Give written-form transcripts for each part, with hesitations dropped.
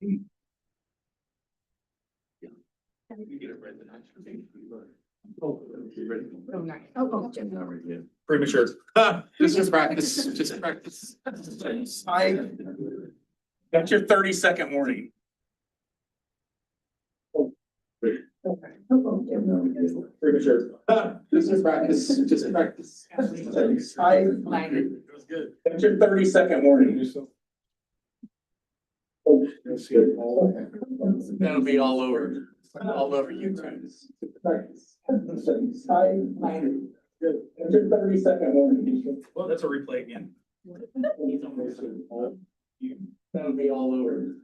You get it right the next thing. Oh, you ready? Oh, nice. Premature. Just practice, just practice. That's your 30-second warning. Premature. Just practice, just practice. It was good. That's your 30-second warning. That'll be all over YouTube. Good. That's your 30-second warning. Well, that's a replay again. That'll be all over.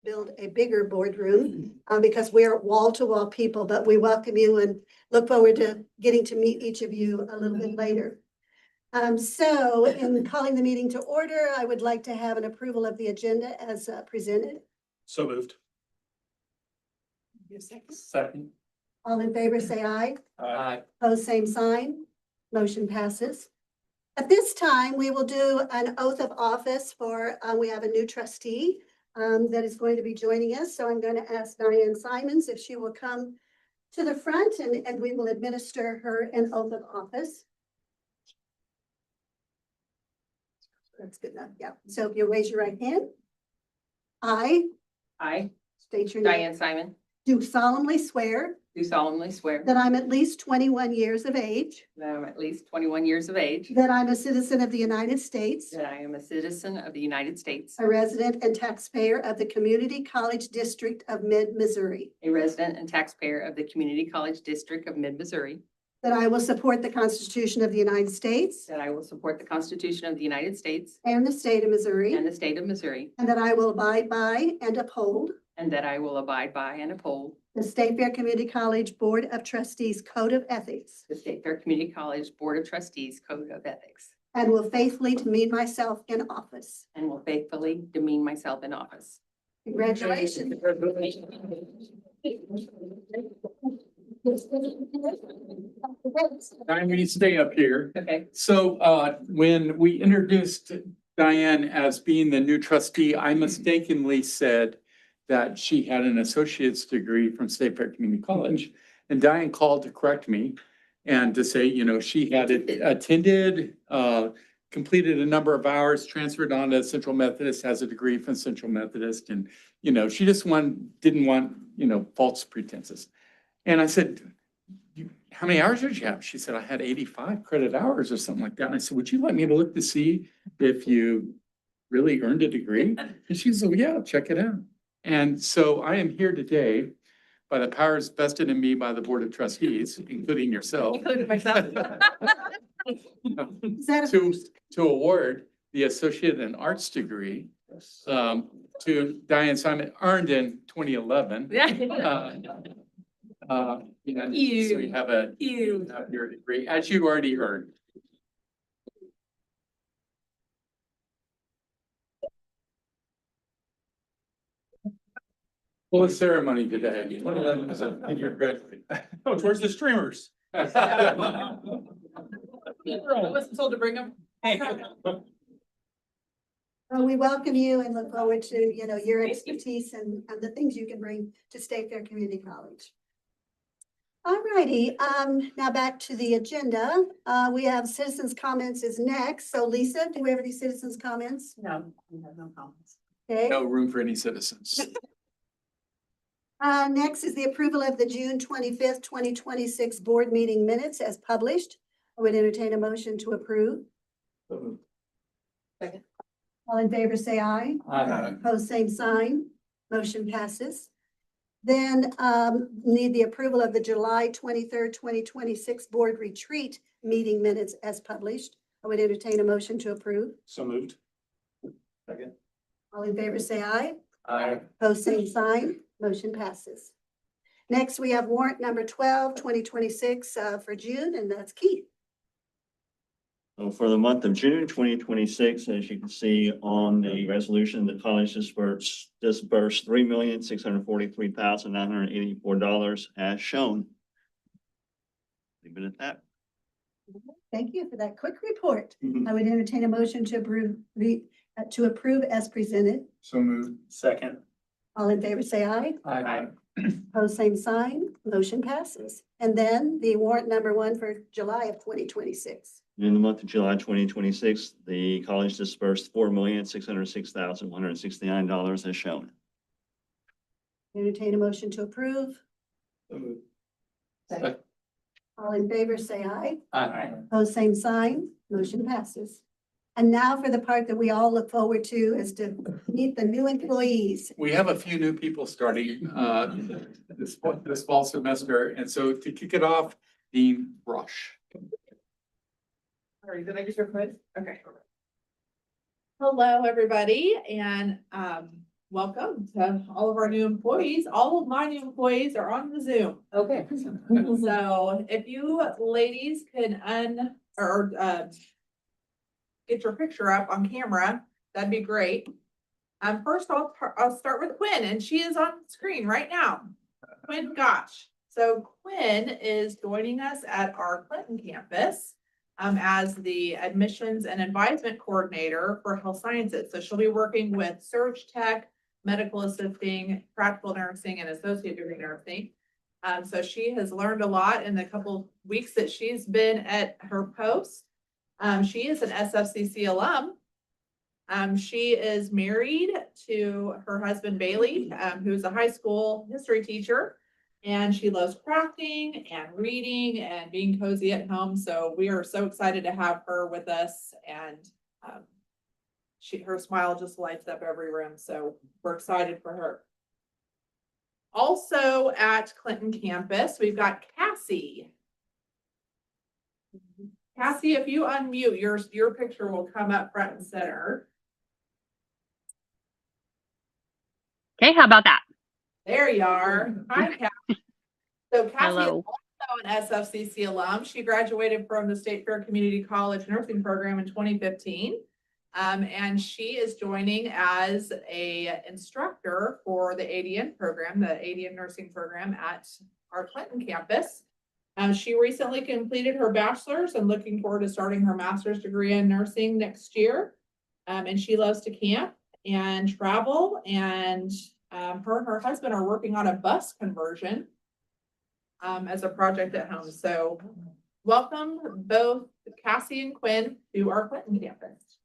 Build a bigger boardroom because we're wall-to-wall people, but we welcome you and look forward to getting to meet each of you a little bit later. So in calling the meeting to order, I would like to have an approval of the agenda as presented. So moved. Your second. Second. All in favor, say aye. Aye. Pose same sign. Motion passes. At this time, we will do an oath of office for, we have a new trustee that is going to be joining us. So I'm going to ask Diane Simons if she will come to the front and we will administer her an oath of office. That's good enough. Yeah. So if you raise your right hand. I state your name. Diane Simon, Do solemnly swear do solemnly swear that I'm at least 21 years of age, that I'm at least 21 years of age, that I'm a citizen of the United States, that I am a citizen of the United States, a resident and taxpayer of the Community College District of Mid-Missouri, a resident and taxpayer of the Community College District of Mid-Missouri, that I will support the Constitution of the United States that I will support the Constitution of the United States and the state of Missouri, and the state of Missouri, and that I will abide by and uphold and that I will abide by and uphold the State Fair Community College Board of Trustees Code of Ethics, the State Fair Community College Board of Trustees Code of Ethics, and will faithfully demean myself in office. and will faithfully demean myself in office. Congratulations. Diane, will you stay up here? Okay, So when we introduced Diane as being the new trustee, I mistakenly said that she had an associate's degree from State Fair Community College. And Diane called to correct me and to say, you know, she had attended, completed a number of hours, transferred on to Central Methodist, has a degree from Central Methodist. And, you know, she just didn't want, you know, false pretenses. And I said, how many hours did you have? She said, I had 85 credit hours or something like that. And I said, would you like me to look to see if you really earned a degree? And she said, well, yeah, check it out. And so I am here today by the powers vested in me by the Board of Trustees, including yourself. including myself. Is that a To award the Associate in Arts degree to Diane Simon, earned in 2011. And so you have your degree, as you already earned. Well, a ceremony today. One of them is a your graduate. Oh, towards the streamers. I wasn't told to bring them. Well, we welcome you and look forward to, your expertise and the things you can bring to State Fair Community College. All righty, now back to the agenda. We have citizens' comments is next. So Lisa, do we have any citizens' comments? No, we have no comments. Okay. No room for any citizens. Next is the approval of the June 25th, 2026 board meeting minutes as published. I would entertain a motion to approve. Second. All in favor, say aye. Opposed, same sign. Motion passes. Then need the approval of the July 23rd, 2026 board retreat meeting minutes as published. I would entertain a motion to approve. So moved. Second. All in favor, say aye. Aye. Opposed, same sign. Motion passes. Next, we have warrant number 12, 2026 for June, and that's Keith. So for the month of June 2026, as you can see on the resolution, the college dispersed $3,643,984 as shown. Leave it at that. Thank you for that quick report. I would entertain a motion to approve as presented. So moved. Second. All in favor, say aye. Aye. Opposed, same sign. Motion passes. And then the warrant number 1 for July of 2026. In the month of July 2026, the college dispersed $4,606,169 as shown. Entertain a motion to approve. So moved. Second. All in favor, say aye. Aye. Opposed, same sign. Motion passes. And now for the part that we all look forward to is to meet the new employees. We have a few new people starting this fall semester, and so to kick it off, Dean Rush. Sorry, did I just record? Okay. Hello, everybody, and welcome to all of our new employees. All of my new employees are on the Zoom. Okay. So if you ladies can get your picture up on camera, that'd be great. First I'll start with Quinn, and she is on screen right now. Quinn Gotch. So Quinn is joining us at our Clinton campus as the admissions and advisement coordinator for health sciences. So she'll be working with surge tech, medical assisting, practical nursing, and associate degree nursing. So she has learned a lot in the couple weeks that she's been at her post. She is an SFCC alum. She is married to her husband Bailey, who's a high school history teacher, and she loves crafting and reading and being cozy at home. So we are so excited to have her with us, and her smile just lights up every room. So we're excited for her. Also at Clinton campus, we've got Cassie. Cassie, if you unmute, your picture will come up front and center. Okay, how about that? There you are. Hi, Cassie. So Cassie is Hello. also an SFCC alum. She graduated from the State Fair Community College nursing program in 2015. And she is joining as a instructor for the ADN program, the ADN nursing program at our Clinton campus. She recently completed her bachelor's and looking forward to starting her master's degree in nursing next year. And she loves to camp and travel, and her and her husband are working on a bus conversion as a project at home. So welcome both Cassie and Quinn to our Clinton campus.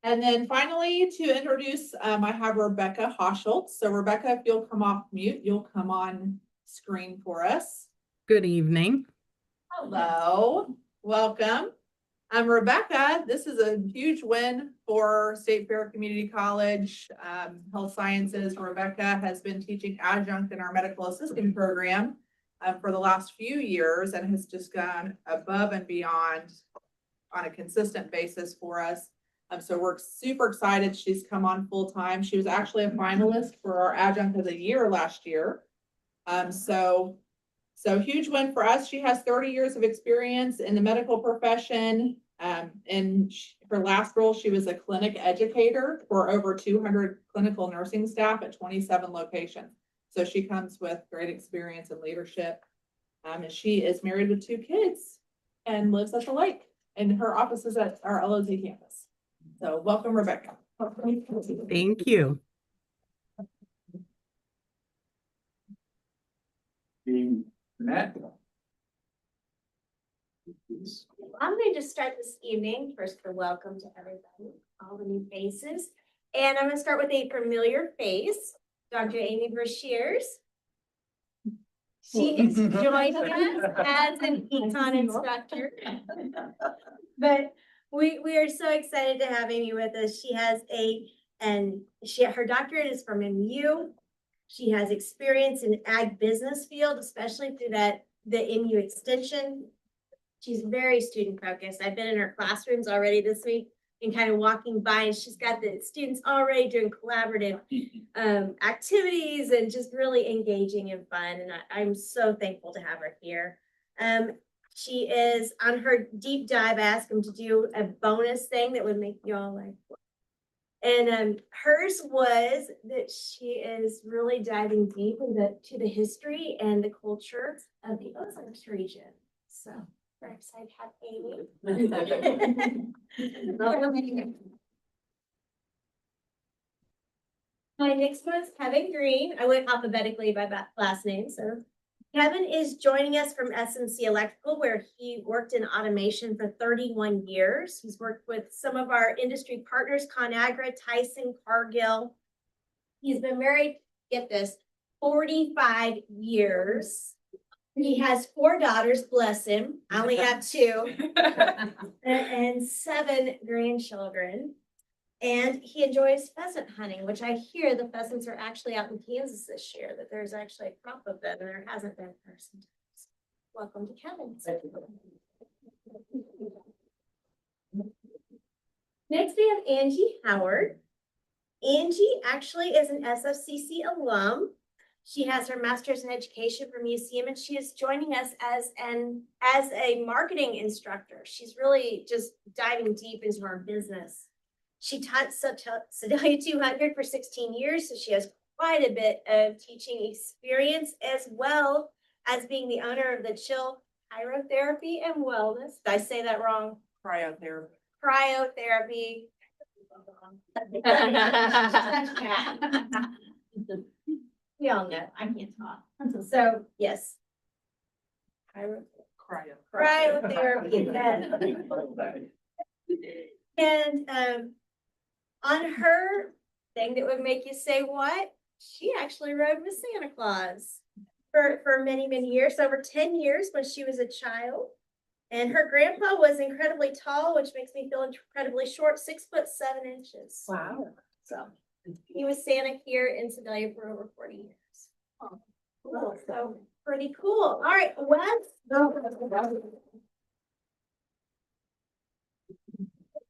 And then finally, to introduce, I have Rebecca Hoschultz. So Rebecca, if you'll come off mute, you'll come on screen for us. Good evening. Hello, welcome. I'm Rebecca. This is a huge win for State Fair Community College Health Sciences. Rebecca has been teaching adjunct in our medical assisting program for the last few years and has just gone above and beyond on a consistent basis for us. So we're super excited she's come on full time. She was actually a finalist for our adjunct of the year last year. So huge win for us. She has 30 years of experience in the medical profession, Her last role, she was a clinic educator for over 200 clinical nursing staff at 27 locations. So she comes with great experience and leadership. And she is married with 2 kids and lives at the lake, and her office is at our LOZ campus. So welcome, Rebecca. Thank you. Being Matt. I'm going to just start this evening, first for welcome to everybody, all the new faces. And I'm going to start with a familiar face, Dr. Amy Brashears. She is joining us as an econ instructor. But we are so excited to have Amy with us. She has her doctorate is from MU. She has experience in ag business field, especially through the MU extension. She's very student focused. I've been in her classrooms already this week and kind of walking by, and she's got the students already doing collaborative activities and just really engaging and fun. And I'm so thankful to have her here. She is on her deep dive. I asked him to do a bonus thing that would make you all like, what? And hers was that she is really diving deep into the history and the culture of the Ozarks region. So very excited to have Amy. My next one is Kevin Green. I went alphabetically by last name. So Kevin is joining us from SMC Electrical, where he worked in automation for 31 years. He's worked with some of our industry partners, ConAgra, Tyson, Cargill. He's been married, get this, 45 years. He has 4 daughters, bless him. I only have 2. and 7 grandchildren. And he enjoys pheasant hunting, which I hear the pheasants are actually out in Kansas this year, that there's actually a crop of them, and there hasn't been for some time. Welcome to Kevin. Next, we have Angie Howard. Angie actually is an SFCC alum. She has her master's in education from UCM, and she is joining us as a marketing instructor. She's really just diving deep into our business. She taught Sedalia 200 for 16 years, so she has quite a bit of teaching experience, as well as being the owner of the Chill Cryotherapy and Wellness. Did I say that wrong? Cryotherapy. Cryotherapy. We all know, I can't talk. So, yes. Cryotherapy. And on her thing that would make you say what, she actually rode with Santa Claus for many, many years, over 10 years when she was a child. And her grandpa was incredibly tall, which makes me feel incredibly short, 6'7". Wow. So he was Santa here in Sedalia for over 40 years. Oh, cool. So pretty cool. All right,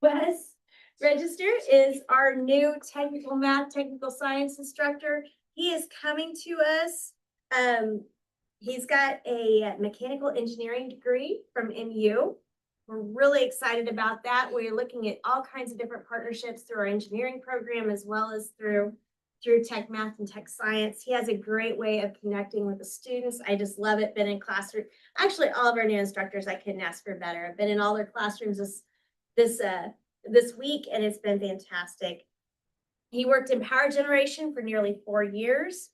Wes Register is our new technical math, technical science instructor. He is coming to us. He's got a mechanical engineering degree from MU. We're really excited about that. We're looking at all kinds of different partnerships through our engineering program, as well as through tech math and tech science. He has a great way of connecting with the students. I just love it. Been in classroom. Actually, all of our new instructors, I couldn't ask for better. I've been in all their classrooms this week, and it's been fantastic. He worked in power generation for nearly 4 years,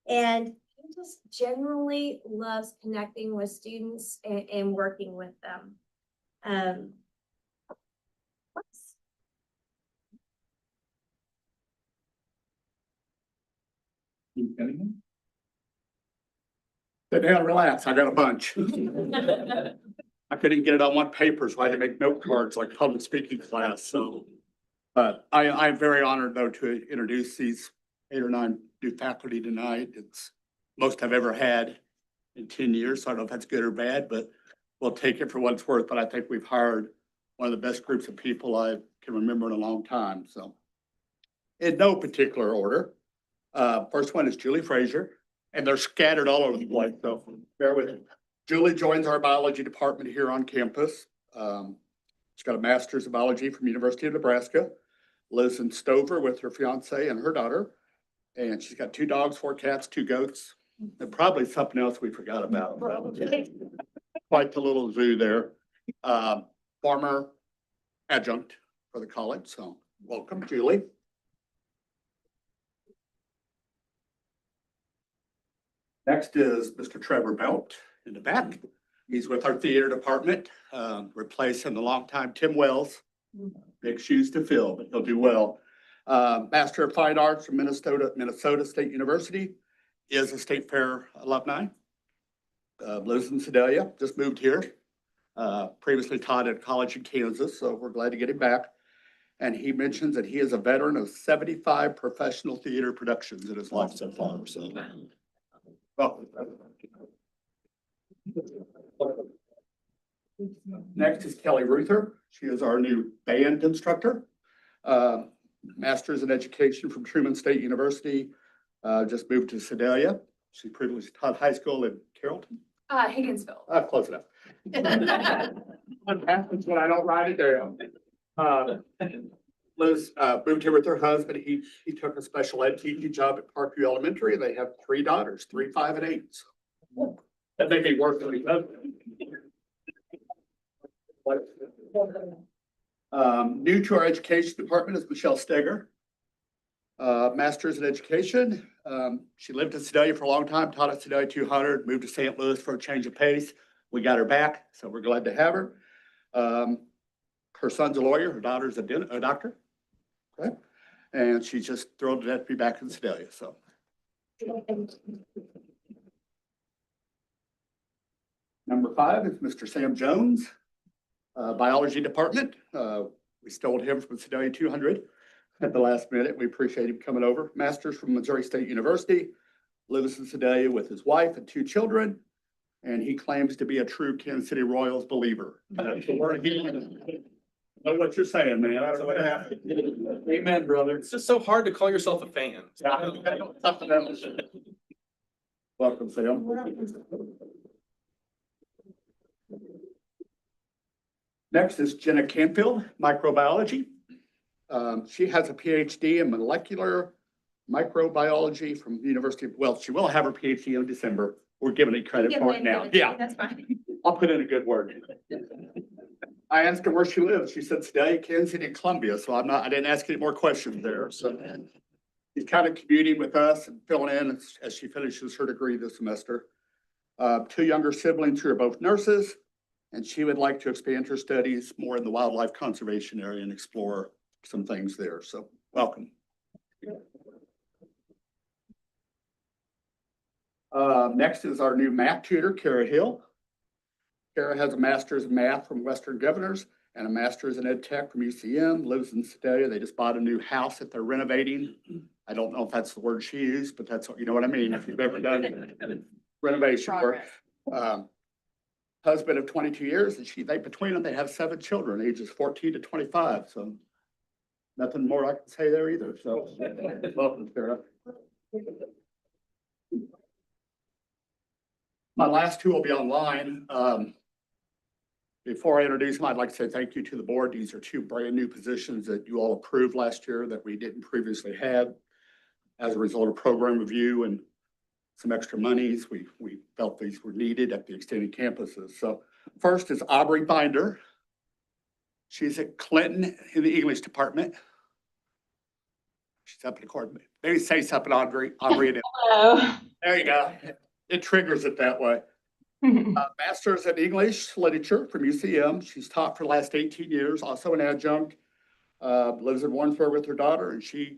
and he just generally loves connecting with students and working with them. Sit down, relax. I got a bunch. I couldn't get it on one paper, so I had to make note cards like public speaking class, so. But I'm very honored though to introduce these 8 or 9 new faculty tonight. It's most I've ever had in 10 years. So I don't know if that's good or bad, but we'll take it for what it's worth. But I think we've hired one of the best groups of people I can remember in a long time, so. In no particular order. First one is Julie Frazier, and they're scattered all over the place, so bear with me. Julie joins our biology department here on campus. She's got a master's of biology from University of Nebraska, lives in Stover with her fiance and her daughter. And she's got 2 dogs, 4 cats, 2 goats, and probably something else we forgot about. Quite the little zoo there. Former adjunct for the college, so welcome, Julie. Next is Mr. Trevor Belt in the back. He's with our theater department, replacing the longtime Tim Wells. Big shoes to fill, but he'll do well. Master of Fine Arts from Minnesota State University, is a State Fair alumni. Lives in Sedalia, just moved here. Previously taught at a college in Kansas, so we're glad to get him back. And he mentions that he is a veteran of 75 professional theater productions in his life so far, so. Well. Next is Kelly Ruther. She is our new band instructor. Master's in Education from Truman State University. Just moved to Sedalia. She previously taught high school in Carrollton. Higginsville. Close enough. What happens when I don't write it down? Liz, moved here with her husband. He took a special ed teaching job at Parkview Elementary, and they have 3 daughters, 3, 5, and 8. So that made me work with husband. New to our education department is Michelle Steger. Master's in Education. She lived in Sedalia for a long time, taught at Sedalia 200, moved to St. Louis for a change of pace. We got her back, so we're glad to have her. Her son's a lawyer, her daughter's a doctor. Okay. And she's just thrilled to death to be back in Sedalia, so. Number 5 is Mr. Sam Jones, Biology Department. We stole him from Sedalia 200 at the last minute. We appreciate him coming over. Master's from Missouri State University, lives in Sedalia with his wife and 2 children. And he claims to be a true Kansas City Royals believer. That's the word he know what you're saying, man. That's what happened. Amen, brother. It's just so hard to call yourself a fan. Welcome, Sam. Next is Jenna Canfield, microbiology. She has a PhD in molecular microbiology from the University of, well, she will have her PhD in December. We're giving it credit for it now. Yeah, That's fine. I'll put in a good word. I asked her where she lives. She said today, Kansas City, Columbia. So I didn't ask any more questions there. So she's kind of commuting with us and filling in as she finishes her degree this semester. 2 younger siblings who are both nurses, and she would like to expand her studies more in the wildlife conservation area and explore some things there. So welcome. Next is our new math tutor, Kara Hill. Kara has a master's in math from Western Governors and a master's in ed tech from UCM, lives in Sedalia. They just bought a new house that they're renovating. I don't know if that's the word she used, but that's what, you know what I mean, if you've ever done renovation work. Husband of 22 years, and between them, they have 7 children, ages 14 to 25. So nothing more I can say there either. So welcome, Kara. My last 2 will be online. Before I introduce them, I'd like to say thank you to the board. These are 2 brand new positions that you all approved last year that we didn't previously have. As a result of program review and some extra monies, we felt these were needed at the extended campuses. So first is Aubrey Binder. She's at Clinton in the English department. She's up in the court. Maybe say something, Aubrey. Hello. There you go. It triggers it that way. Master's in English Literature from UCM. She's taught for the last 18 years, also an adjunct. Lives in Warrensburg with her daughter, and she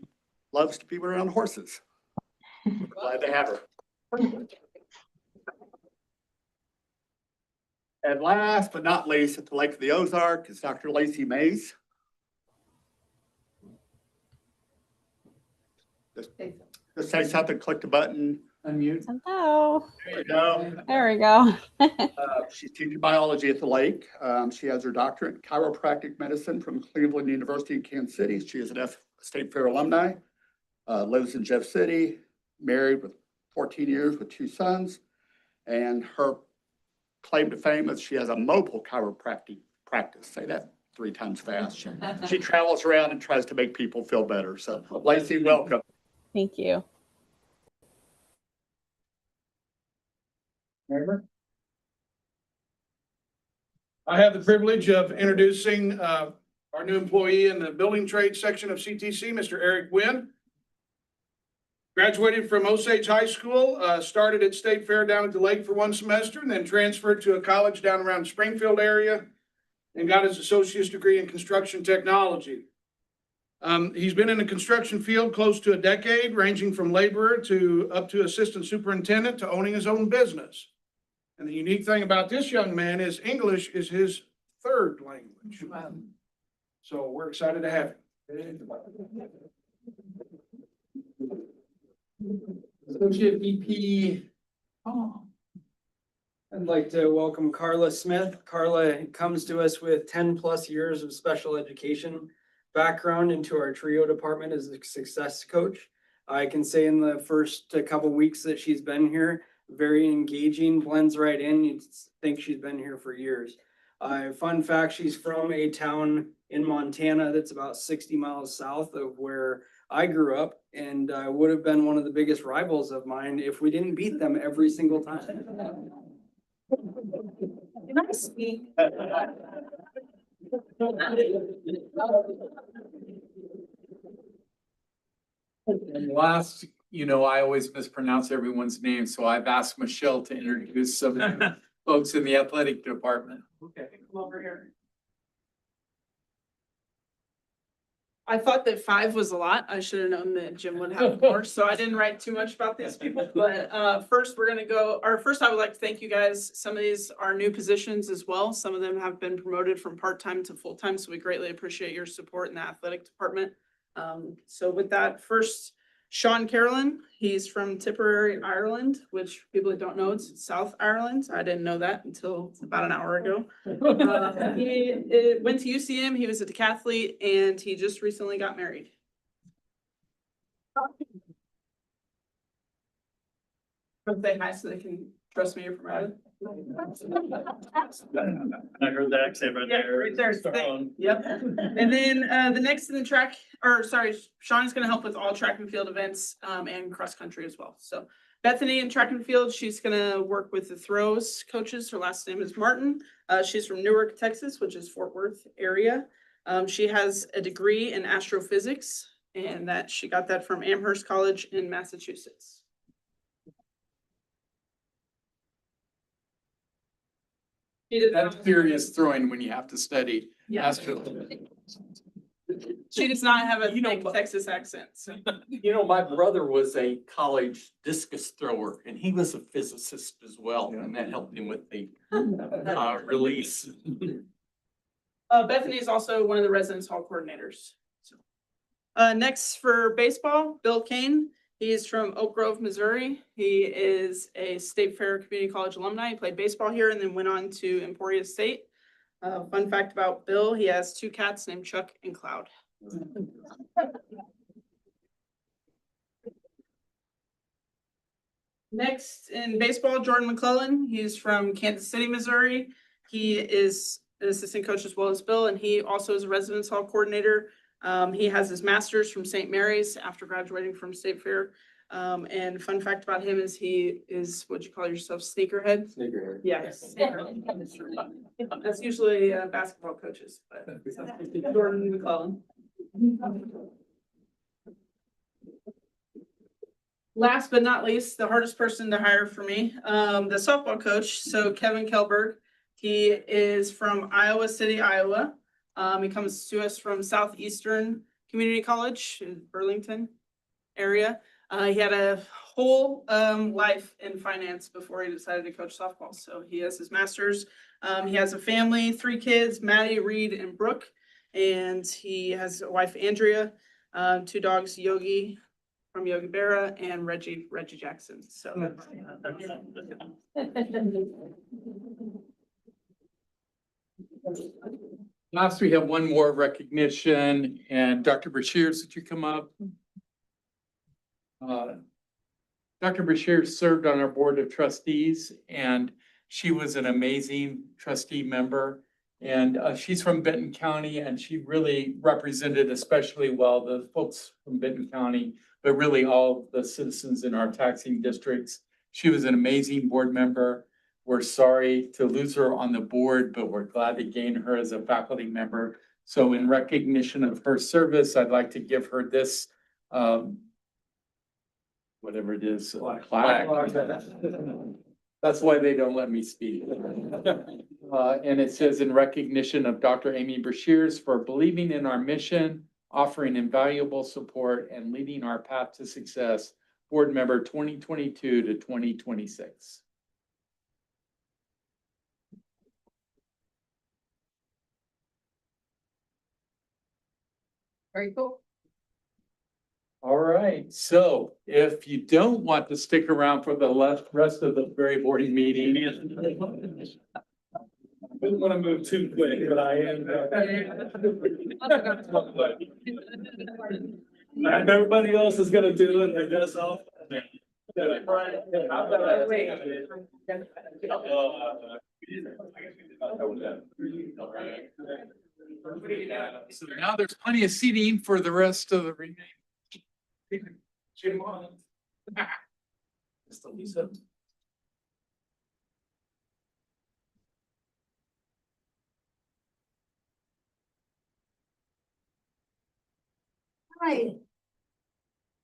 loves to be around horses. Glad to have her. And last but not least, at the Lake of the Ozark is Dr. Lacey Mays. Just say something, click the button. Unmute. Hello. There you go. There we go. She's teaching biology at the lake. She has her doctorate in chiropractic medicine from Cleveland University in Kansas City. She is an State Fair alumni, lives in Jeff City, married with 14 years with 2 sons. And her claim to fame is she has a mobile chiropractic practice. Say that 3 times fast. She travels around and tries to make people feel better. So Lacey, welcome. Thank you. I have the privilege of introducing our new employee in the building trade section of CTC, Mr. Eric Wynn. Graduated from Osage High School, started at State Fair down at the lake for 1 semester, and then transferred to a college down around Springfield area and got his associate's degree in construction technology. He's been in the construction field close to a decade, ranging from laborer to up to assistant superintendent to owning his own business. And the unique thing about this young man is English is his 3rd language. So we're excited to have him. Associate VP. Oh, I'd like to welcome Carla Smith. Carla comes to us with 10+ years of special education background into our TRIO department as a success coach. I can say in the first couple weeks that she's been here, very engaging, blends right in. You'd think she's been here for years. Fun fact, she's from a town in Montana that's about 60 miles south of where I grew up, and would have been one of the biggest rivals of mine if we didn't beat them every single time. Nice. And last, I always mispronounce everyone's name, so I've asked Michelle to introduce some of the folks in the athletic department. Okay, come over here. I thought that 5 was a lot. I should have known that Jim would have more, so I didn't write too much about these people. But first I would like to thank you guys. Some of these are new positions as well. Some of them have been promoted from part-time to full-time, so we greatly appreciate your support in the athletic department. So with that, first, Sean Carolyn, he's from Tipperary, Ireland, which people that don't know, it's South Ireland. I didn't know that until about an hour ago. He went to UCM, he was a decathlete, and he just recently got married. Come say hi so they can trust me or promote. I heard the accent right Yeah, there. right there. Yep. And then the next in the track, Sean's gonna help with all track and field events and cross country as well. So Bethany in track and field, she's gonna work with the throws coaches. Her last name is Martin. She's from Newark, Texas, which is Fort Worth area. She has a degree in astrophysics, and that she got that from Amherst College in Massachusetts. That's serious throwing when you have to study. Yeah. Astrophysics. She does not have a thick Texas accent. So. My brother was a college discus thrower, and he was a physicist as well, and that helped him with the release. Bethany is also one of the residence hall coordinators. So. Next for baseball, Bill Kane. He is from Oak Grove, Missouri. He is a State Fair Community College alumni. He played baseball here and then went on to Emporia State. Fun fact about Bill, he has 2 cats named Chuck and Cloud. Next in baseball, Jordan McClellan. He's from Kansas City, Missouri. He is an assistant coach as well as Bill, and he also is a residence hall coordinator. He has his master's from St. Mary's after graduating from State Fair. And fun fact about him is he is what you call yourself, sneakerhead. Sneakerhead. Yes. That's usually basketball coaches, but Jordan McClellan. Last but not least, the hardest person to hire for me, the softball coach. So Kevin Kelberg, he is from Iowa City, Iowa. He comes to us from Southeastern Community College in Burlington area. He had a whole life in finance before he decided to coach softball. So he has his master's. He has a family, 3 kids, Maddie, Reed, and Brooke. And he has a wife, Andrea, 2 dogs, Yogi from Yogi Berra and Reggie Jackson. So. Last, we have one more recognition, and Dr. Brashears, did you come up? Dr. Brashears served on our board of trustees, and she was an amazing trustee member. And she's from Benton County and she really represented especially well the folks from Benton County, but really all the citizens in our taxing districts. She was an amazing board member. We're sorry to lose her on the board, but we're glad to gain her as a faculty member. So in recognition of her service, I'd like to give her this, whatever it is, plaque. That's why they don't let me speak. And it says in recognition of Dr. Amy Brashears for believing in our mission, offering invaluable support and leading our path to success, board member 2022 to 2026. Very cool. All right, so if you don't want to stick around for the rest of the very boring meeting. Didn't want to move too quick, but I am. And everybody else is gonna do it, I guess I'll. So now there's plenty of seating for the rest of the remaining. Jim on. Mr. Lisa. Right.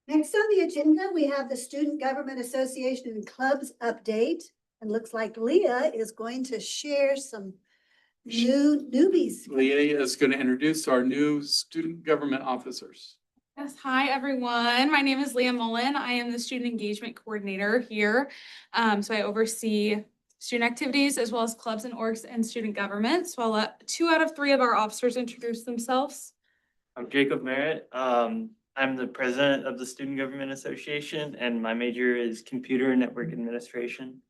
Next on the agenda, we have the Student Government Association and Clubs update. And looks like Leah is going to share some newbies. Leah is going to introduce our new student government officers. Yes, hi everyone. My name is Leah Mullen. I am the student engagement coordinator here. So I oversee student activities as well as clubs and orgs and student government. So I'll let 2 out of 3 of our officers introduce themselves. I'm Jacob Merritt. I'm the president of the Student Government Association and my major is computer and network administration.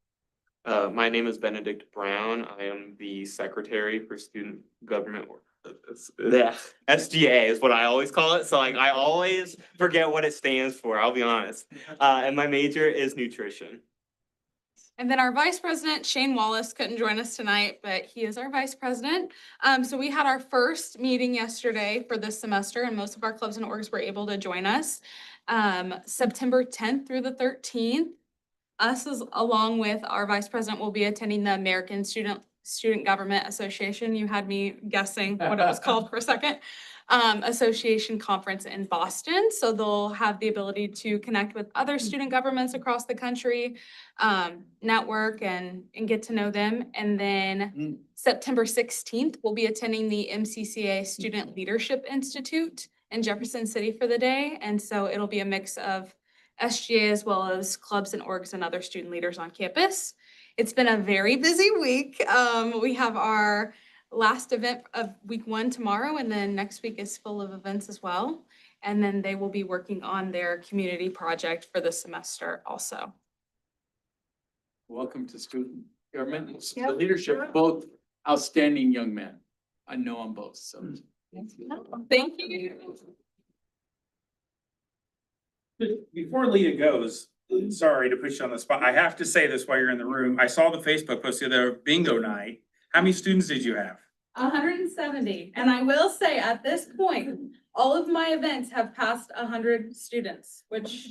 My name is Benedict Brown. I am the secretary for student government. The SGA is what I always call it. So like I always forget what it stands for. I'll be honest. And my major is nutrition. And then our vice president, Shane Wallace, couldn't join us tonight, but he is our vice president. So we had our first meeting yesterday for this semester and most of our clubs and orgs were able to join us. September 10th through the 13th. Us along with our vice president will be attending the American Student Government Association. You had me guessing what it was called for a second. Association conference in Boston. So they'll have the ability to connect with other student governments across the country, network and get to know them. And then September 16th, we'll be attending the MCCA Student Leadership Institute in Jefferson City for the day. And so it'll be a mix of SGA as well as clubs and orgs and other student leaders on campus. It's been a very busy week. We have our last event of week 1 tomorrow, and then next week is full of events as well. And then they will be working on their community project for the semester also. Welcome to student government, the leadership, both outstanding young men. I know them both, so. Thank you. Before Leah goes, sorry to put you on the spot. I have to say this while you're in the room. I saw the Facebook post the other bingo night. How many students did you have? 170. And I will say at this point, all of my events have passed 100 students, which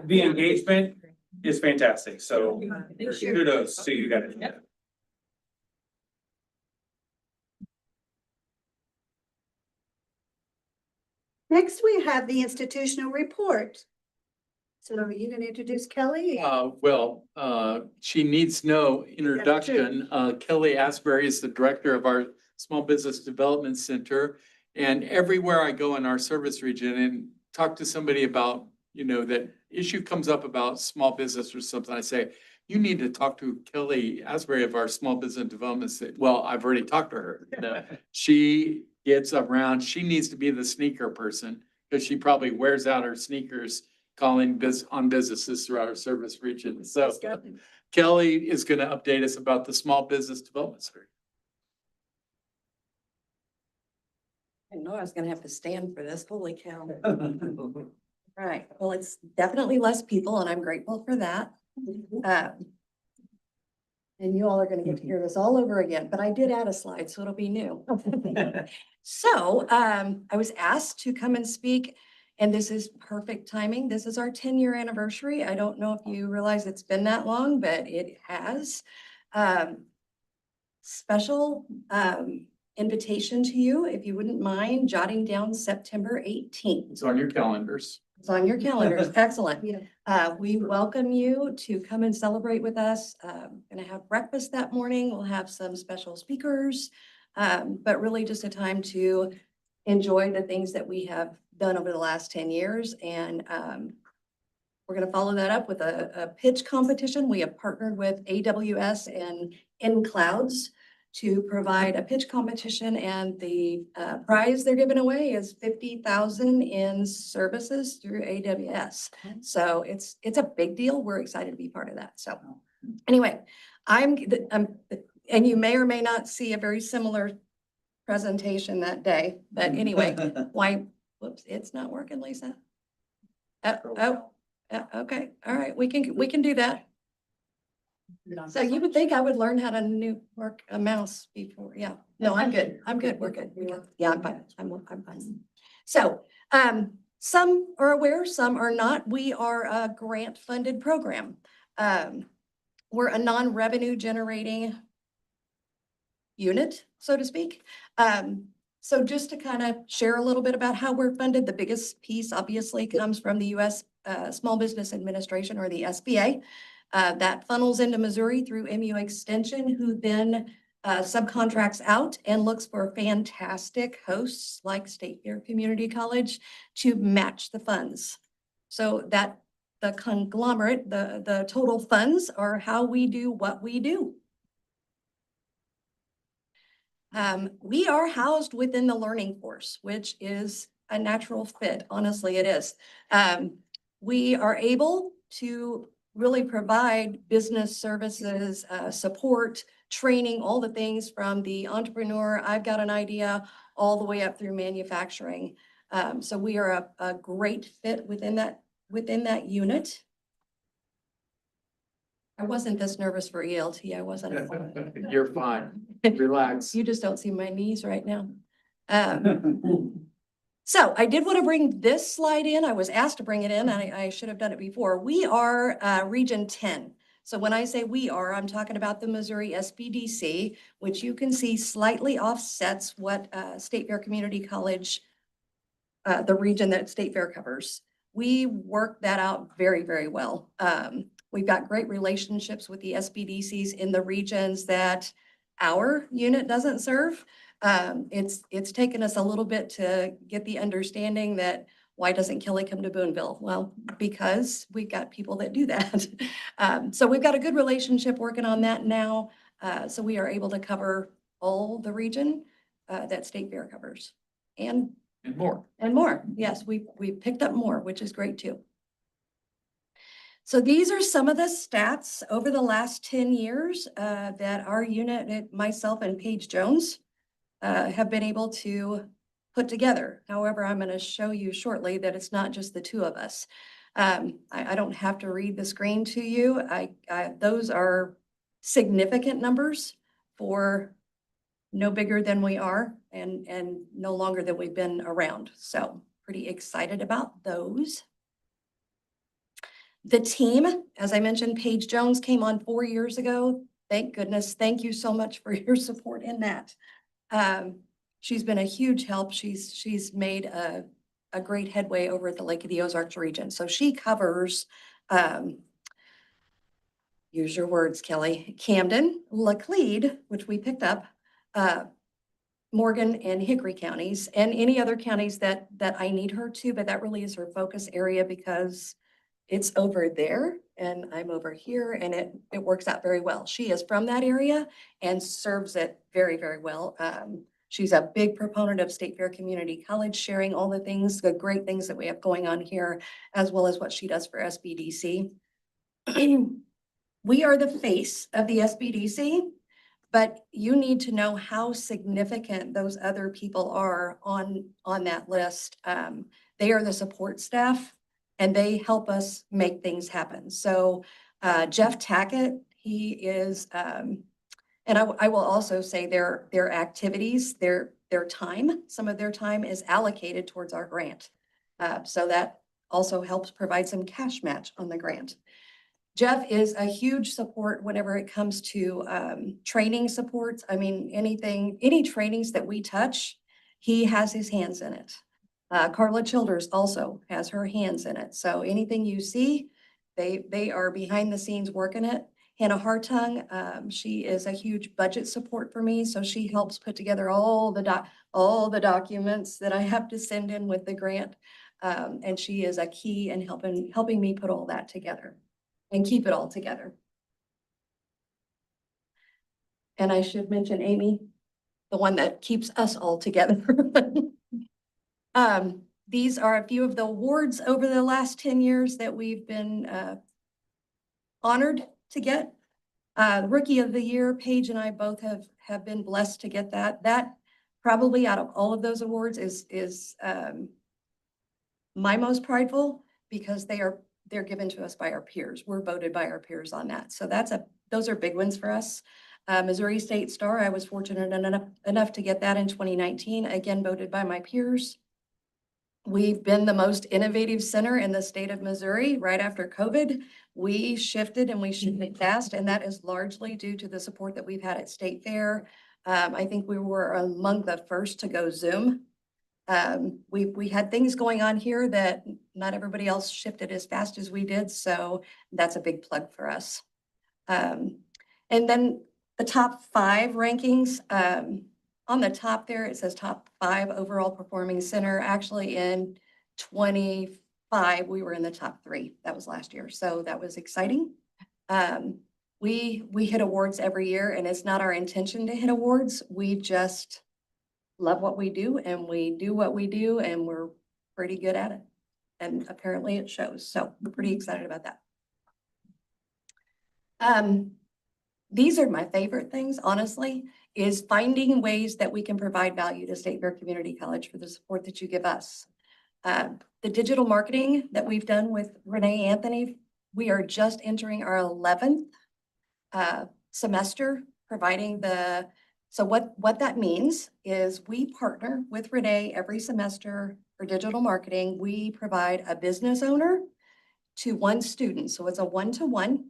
The engagement is fantastic. So kudos to you guys. Next, we have the institutional report. So are you going to introduce Kelly? She needs no introduction. Kelly Asbury is the director of our Small Business Development Center. And everywhere I go in our service region and talk to somebody about, that issue comes up about small business or something, I say, you need to talk to Kelly Asbury of our Small Business Development Center. Well, I've already talked to her. She gets around, she needs to be the sneaker person because she probably wears out her sneakers calling on businesses throughout our service region. So Kelly is going to update us about the Small Business Development Center. I didn't know I was gonna have to stand for this. Holy cow. Right. Well, it's definitely less people and I'm grateful for that. And you all are gonna get to hear this all over again, but I did add a slide, so it'll be new. So, I was asked to come and speak, and this is perfect timing. This is our 10-year anniversary. I don't know if you realize it's been that long, but it has. Special, invitation to you, if you wouldn't mind jotting down September 18th. It's on your calendars. It's on your calendars. Excellent. Yeah. We welcome you to come and celebrate with us. Gonna have breakfast that morning. We'll have some special speakers. But really just a time to enjoy the things that we have done over the last 10 years. And we're gonna follow that up with a pitch competition. We have partnered with AWS and InClouds to provide a pitch competition, and the prize they're giving away is 50,000 in services through AWS. So it's a big deal. We're excited to be part of that. So anyway, and you may or may not see a very similar presentation that day, but anyway, whoops, it's not working, Lisa. Okay, all right, we can do that. So you would think I would learn how to work a mouse before, yeah. No, I'm good. We're good. Yeah, I'm fine. I'm fine. So, some are aware, some are not. We are a grant-funded program. We're a non-revenue generating unit, so to speak. So just to kind of share a little bit about how we're funded, the biggest piece obviously comes from the U.S. Small Business Administration, or the SBA. That funnels into Missouri through MU Extension, who then subcontracts out and looks for fantastic hosts like State Fair Community College to match the funds. So that the conglomerate, the total funds are how we do what we do. We are housed within the Learning Force, which is a natural fit. Honestly, it is. We are able to really provide business services, support, training, all the things from the entrepreneur, I've got an idea, all the way up through manufacturing. So we are a great fit within that unit. I wasn't this nervous for ELT. I wasn't. You're fine. Relax. You just don't see my knees right now. So I did want to bring this slide in. I was asked to bring it in. I should have done it before. We are Region 10. So when I say we are, I'm talking about the Missouri SBDC, which you can see slightly offsets what State Fair Community College, the region that State Fair covers. We work that out very, very well. We've got great relationships with the SBDCs in the regions that our unit doesn't serve. It's taken us a little bit to get the understanding that why doesn't Kelly come to Boonville? Well, because we've got people that do that. So we've got a good relationship working on that now. So we are able to cover all the region that State Fair covers and more. And more. Yes, we picked up more, which is great too. So these are some of the stats over the last 10 years that our unit, myself and Paige Jones, have been able to put together. However, I'm going to show you shortly that it's not just the two of us. I don't have to read the screen to you. Those are significant numbers for no bigger than we are and no longer than we've been around. So pretty excited about those. The team, as I mentioned, Paige Jones came on 4 years ago. Thank goodness. Thank you so much for your support in that. She's been a huge help. She's made a great headway over at the Lake of the Ozarks region. So she covers, use your words, Kelly, Camden, Laclede, which we picked up, Morgan and Hickory counties, and any other counties that I need her to, but that really is her focus area because it's over there and I'm over here, and it works out very well. She is from that area and serves it very, very well. She's a big proponent of State Fair Community College, sharing all the things, the great things that we have going on here, as well as what she does for SBDC. We are the face of the SBDC, but you need to know how significant those other people are on that list. They are the support staff, and they help us make things happen. So Jeff Tackett, He is, and I will also say their activities, their time, some of their time is allocated towards our grant. So that also helps provide some cash match on the grant. Jeff is a huge support whenever it comes to training supports. I mean, any trainings that we touch, he has his hands in it. Carla Childers also has her hands in it. So anything you see, they are behind the scenes working it. Hannah Hartung, she is a huge budget support for me. So she helps put together all the documents that I have to send in with the grant. And she is a key in helping me put all that together and keep it all together. And I should mention Amy, the one that keeps us all together. These are a few of the awards over the last 10 years that we've been honored to get. Rookie of the Year, Paige and I both have been blessed to get that. That probably out of all of those awards is my most prideful, because they're given to us by our peers. We're voted by our peers on that. So those are big wins for us. Missouri State Star, I was fortunate enough to get that in 2019, again, voted by my peers. We've been the most innovative center in the state of Missouri right after COVID. We shifted and we shifted fast, and that is largely due to the support that we've had at State Fair. I think we were among the first to go Zoom. We had things going on here that not everybody else shifted as fast as we did, so that's a big plug for us. And then the top 5 rankings, on the top there, it says top 5 overall performing center. Actually in 25, we were in the top 3. That was last year, so that was exciting. We hit awards every year, and it's not our intention to hit awards. We just love what we do, and we do what we do, and we're pretty good at it. And apparently it shows. So we're pretty excited about that. These are my favorite things, honestly, is finding ways that we can provide value to State Fair Community College for the support that you give us. The digital marketing that we've done with Renee Anthony, we are just entering our 11th semester providing so what that means is we partner with Renee every semester for digital marketing. We provide a business owner to one student. So it's a 1-to-1.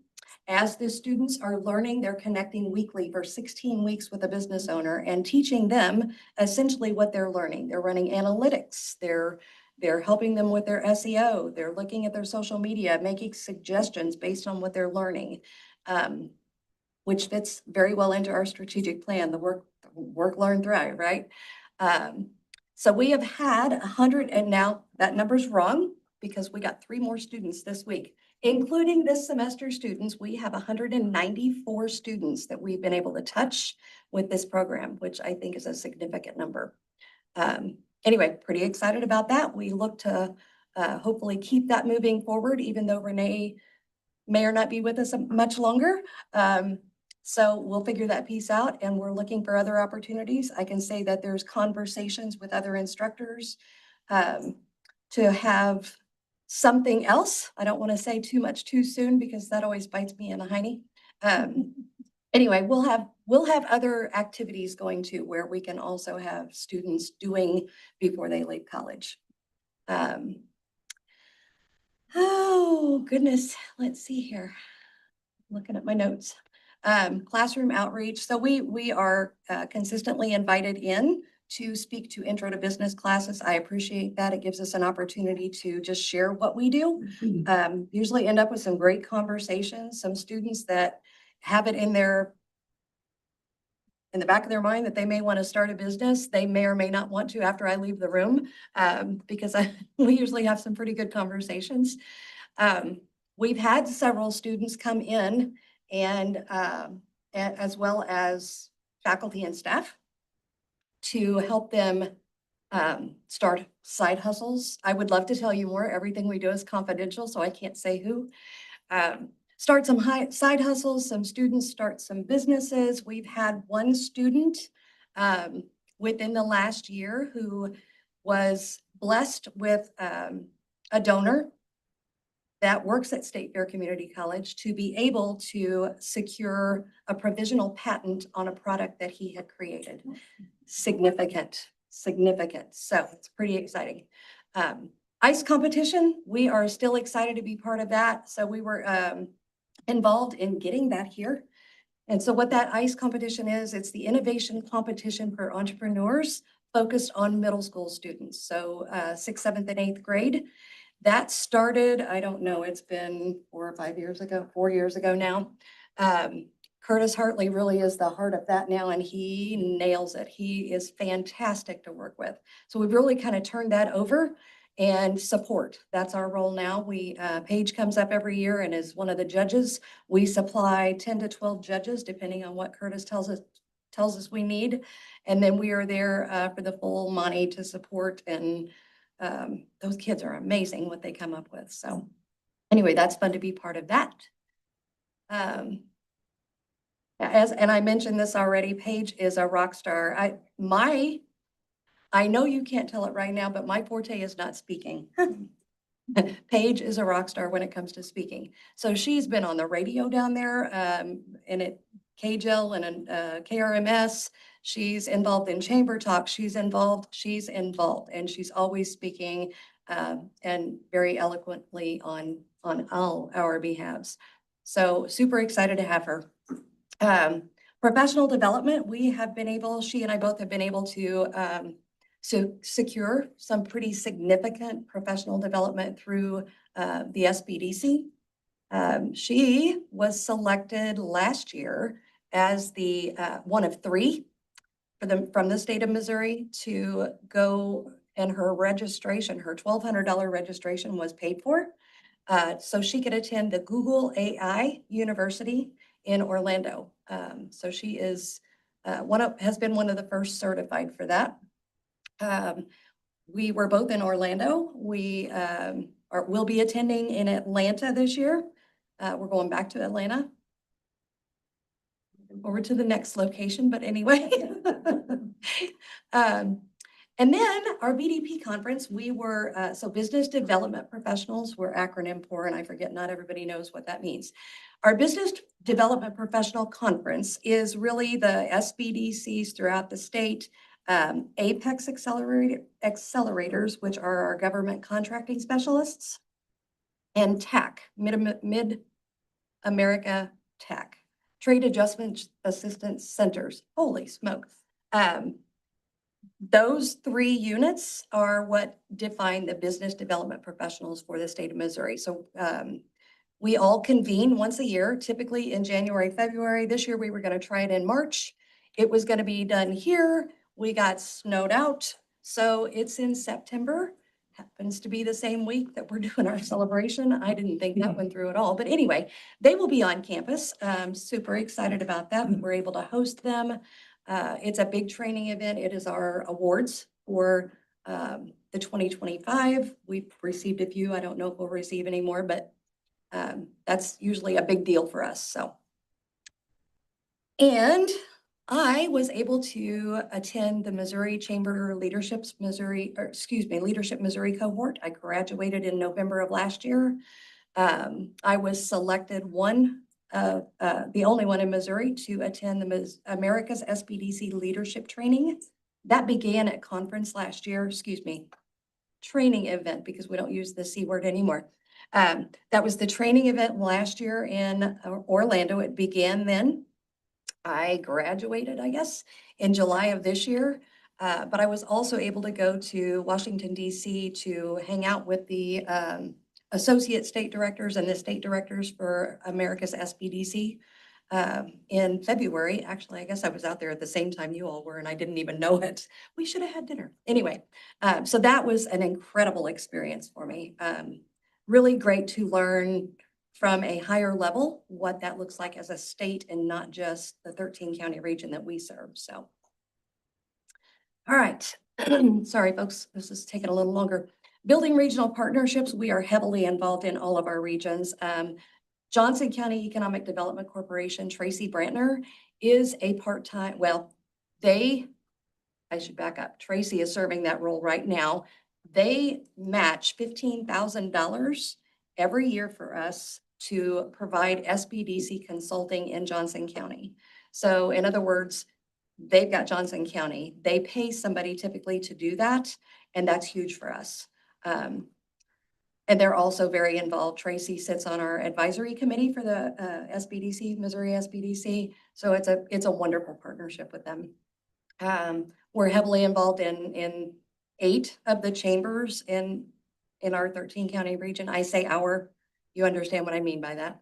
As the students are learning, they're connecting weekly for 16 weeks with a business owner and teaching them essentially what they're learning. They're running analytics. They're helping them with their SEO. They're looking at their social media, making suggestions based on what they're learning. Which fits very well into our strategic plan, the work, learn, thrive, right? So we have had 100, and now that number's wrong because we got 3 more students this week, including this semester students. We have 194 students that we've been able to touch with this program, which I think is a significant number. Anyway, pretty excited about that. We look to hopefully keep that moving forward, even though Renee may or not be with us much longer. So we'll figure that piece out, and we're looking for other opportunities. I can say that there's conversations with other instructors to have something else. I don't want to say too much too soon because that always bites me in the hiney. Anyway, we'll have other activities going to where we can also have students doing before they leave college. Oh goodness, let's see here. Looking at my notes. Classroom outreach. So we are consistently invited in to speak to intro to business classes. I appreciate that. It gives us an opportunity to just share what we do. Usually end up with some great conversations, some students that have it in the back of their mind that they may want to start a business. They may or may not want to after I leave the room because we usually have some pretty good conversations. We've had several students come in and as well as faculty and staff to help them start side hustles. I would love to tell you more. Everything we do is confidential, so I can't say who. Start some side hustles, some students start some businesses. We've had one student within the last year who was blessed with a donor that works at State Fair Community College to be able to secure a provisional patent on a product that he had created. Significant, significant. So it's pretty exciting. Ice competition, we are still excited to be part of that. So we were involved in getting that here. And so what that ice competition is, it's the innovation competition for entrepreneurs focused on middle school students. So 6th, 7th, and 8th grade. That started, I don't know, it's been 4 or 5 years ago, 4 years ago now. Curtis Hartley really is the heart of that now, and he nails it. He is fantastic to work with. So we've really kind of turned that over and support. That's our role now. Paige comes up every year and is one of the judges. We supply 10 to 12 judges, depending on what Curtis tells us we need. And then we are there for the full money to support, and those kids are amazing what they come up with. So anyway, that's fun to be part of that. And I mentioned this already, Paige is a rock star. I know you can't tell it right now, but my forte is not speaking. Paige is a rock star when it comes to speaking. So she's been on the radio down there, and at KGL and KRMS. She's involved in chamber talk. She's involved, and she's always speaking and very eloquently on all our behalves. So super excited to have her. Professional development, she and I both have been able to secure some pretty significant professional development through the SBDC. She was selected last year as the one of 3 from the state of Missouri to go, and her registration, her $1,200 registration was paid for. So she could attend the Google AI University in Orlando. So she is has been one of the first certified for that. We were both in Orlando. We will be attending in Atlanta this year. We're going back to Atlanta. Over to the next location, but anyway. And then our BDP conference, so business development professionals were acronym for, and I forget, not everybody knows what that means. Our business development professional conference is really the SBDCs throughout the state, Apex accelerators, which are our government contracting specialists, and TAC, Mid-America TAC, Trade Adjustment Assistance Centers. Holy smokes. Those 3 units are what define the business development professionals for the state of Missouri. So we all convene once a year, typically in January, February. This year we were going to try it in March. It was going to be done here. We got snowed out. So it's in September. Happens to be the same week that we're doing our celebration. I didn't think that went through at all. But anyway, they will be on campus. Super excited about that. We're able to host them. It's a big training event. It is our awards for the 2025. We've received a few. I don't know if we'll receive any more, but that's usually a big deal for us. So, and I was able to attend the Missouri Chamber Leadership Missouri cohort. I graduated in November of last year. I was selected the only one in Missouri to attend the America's SBDC Leadership Training. That began at conference last year, training event, because we don't use the C word anymore. That was the training event last year in Orlando. It began then. I graduated, I guess, in July of this year. But I was also able to go to Washington, D.C. to hang out with the associate state directors and the state directors for America's SBDC in February. Actually, I guess I was out there at the same time you all were, and I didn't even know it. We should have had dinner. Anyway, so that was an incredible experience for me. Really great to learn from a higher level what that looks like as a state and not just the 13 county region that we serve. So, all right. Sorry, folks, this is taking a little longer. Building regional partnerships, we are heavily involved in all of our regions. Johnson County Economic Development Corporation, Tracy Brantner, is a part-time, I should back up. Tracy is serving that role right now. They match $15,000 every year for us to provide SBDC consulting in Johnson County. So in other words, they've got Johnson County. They pay somebody typically to do that, and that's huge for us. And they're also very involved. Tracy sits on our advisory committee for the SBDC, Missouri SBDC. So it's a wonderful partnership with them. We're heavily involved in 8 of the chambers in our 13 county region. I say our, you understand what I mean by that.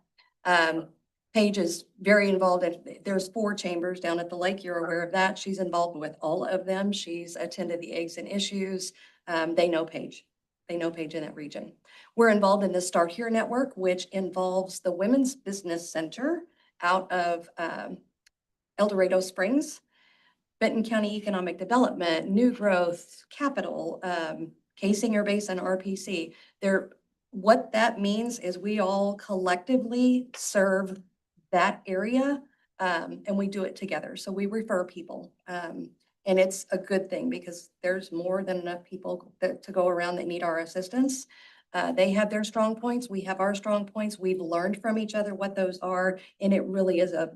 Paige is very involved there's 4 chambers down at the lake. You're aware of that. She's involved with all of them. She's attended the Eggs and Issues. They know Paige. They know Paige in that region. We're involved in the Start Here Network, which involves the Women's Business Center out of El Dorado Springs, Benton County Economic Development, New Growth, Capital, Casing Air Base and RPC. What that means is we all collectively serve that area, and we do it together. So we refer people. And it's a good thing because there's more than enough people to go around that need our assistance. They have their strong points. We have our strong points. We've learned from each other what those are. And it really is a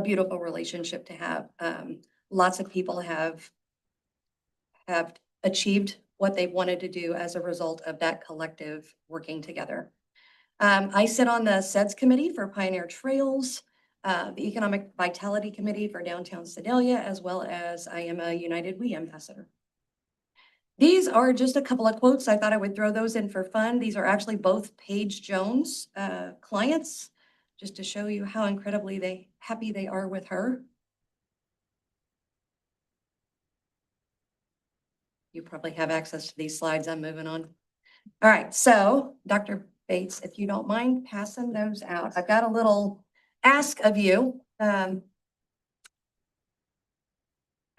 beautiful relationship to have. Lots of people have achieved what they wanted to do as a result of that collective working together. I sit on the SEDS committee for Pioneer Trails, the Economic Vitality Committee for Downtown Sedalia, as well as I am a United We ambassador. These are just a couple of quotes. I thought I would throw those in for fun. These are actually both Paige Jones clients, just to show you how incredibly happy they are with her. You probably have access to these slides. I'm moving on. All right, so Dr. Bates, if you don't mind passing those out. I've got a little ask of you. As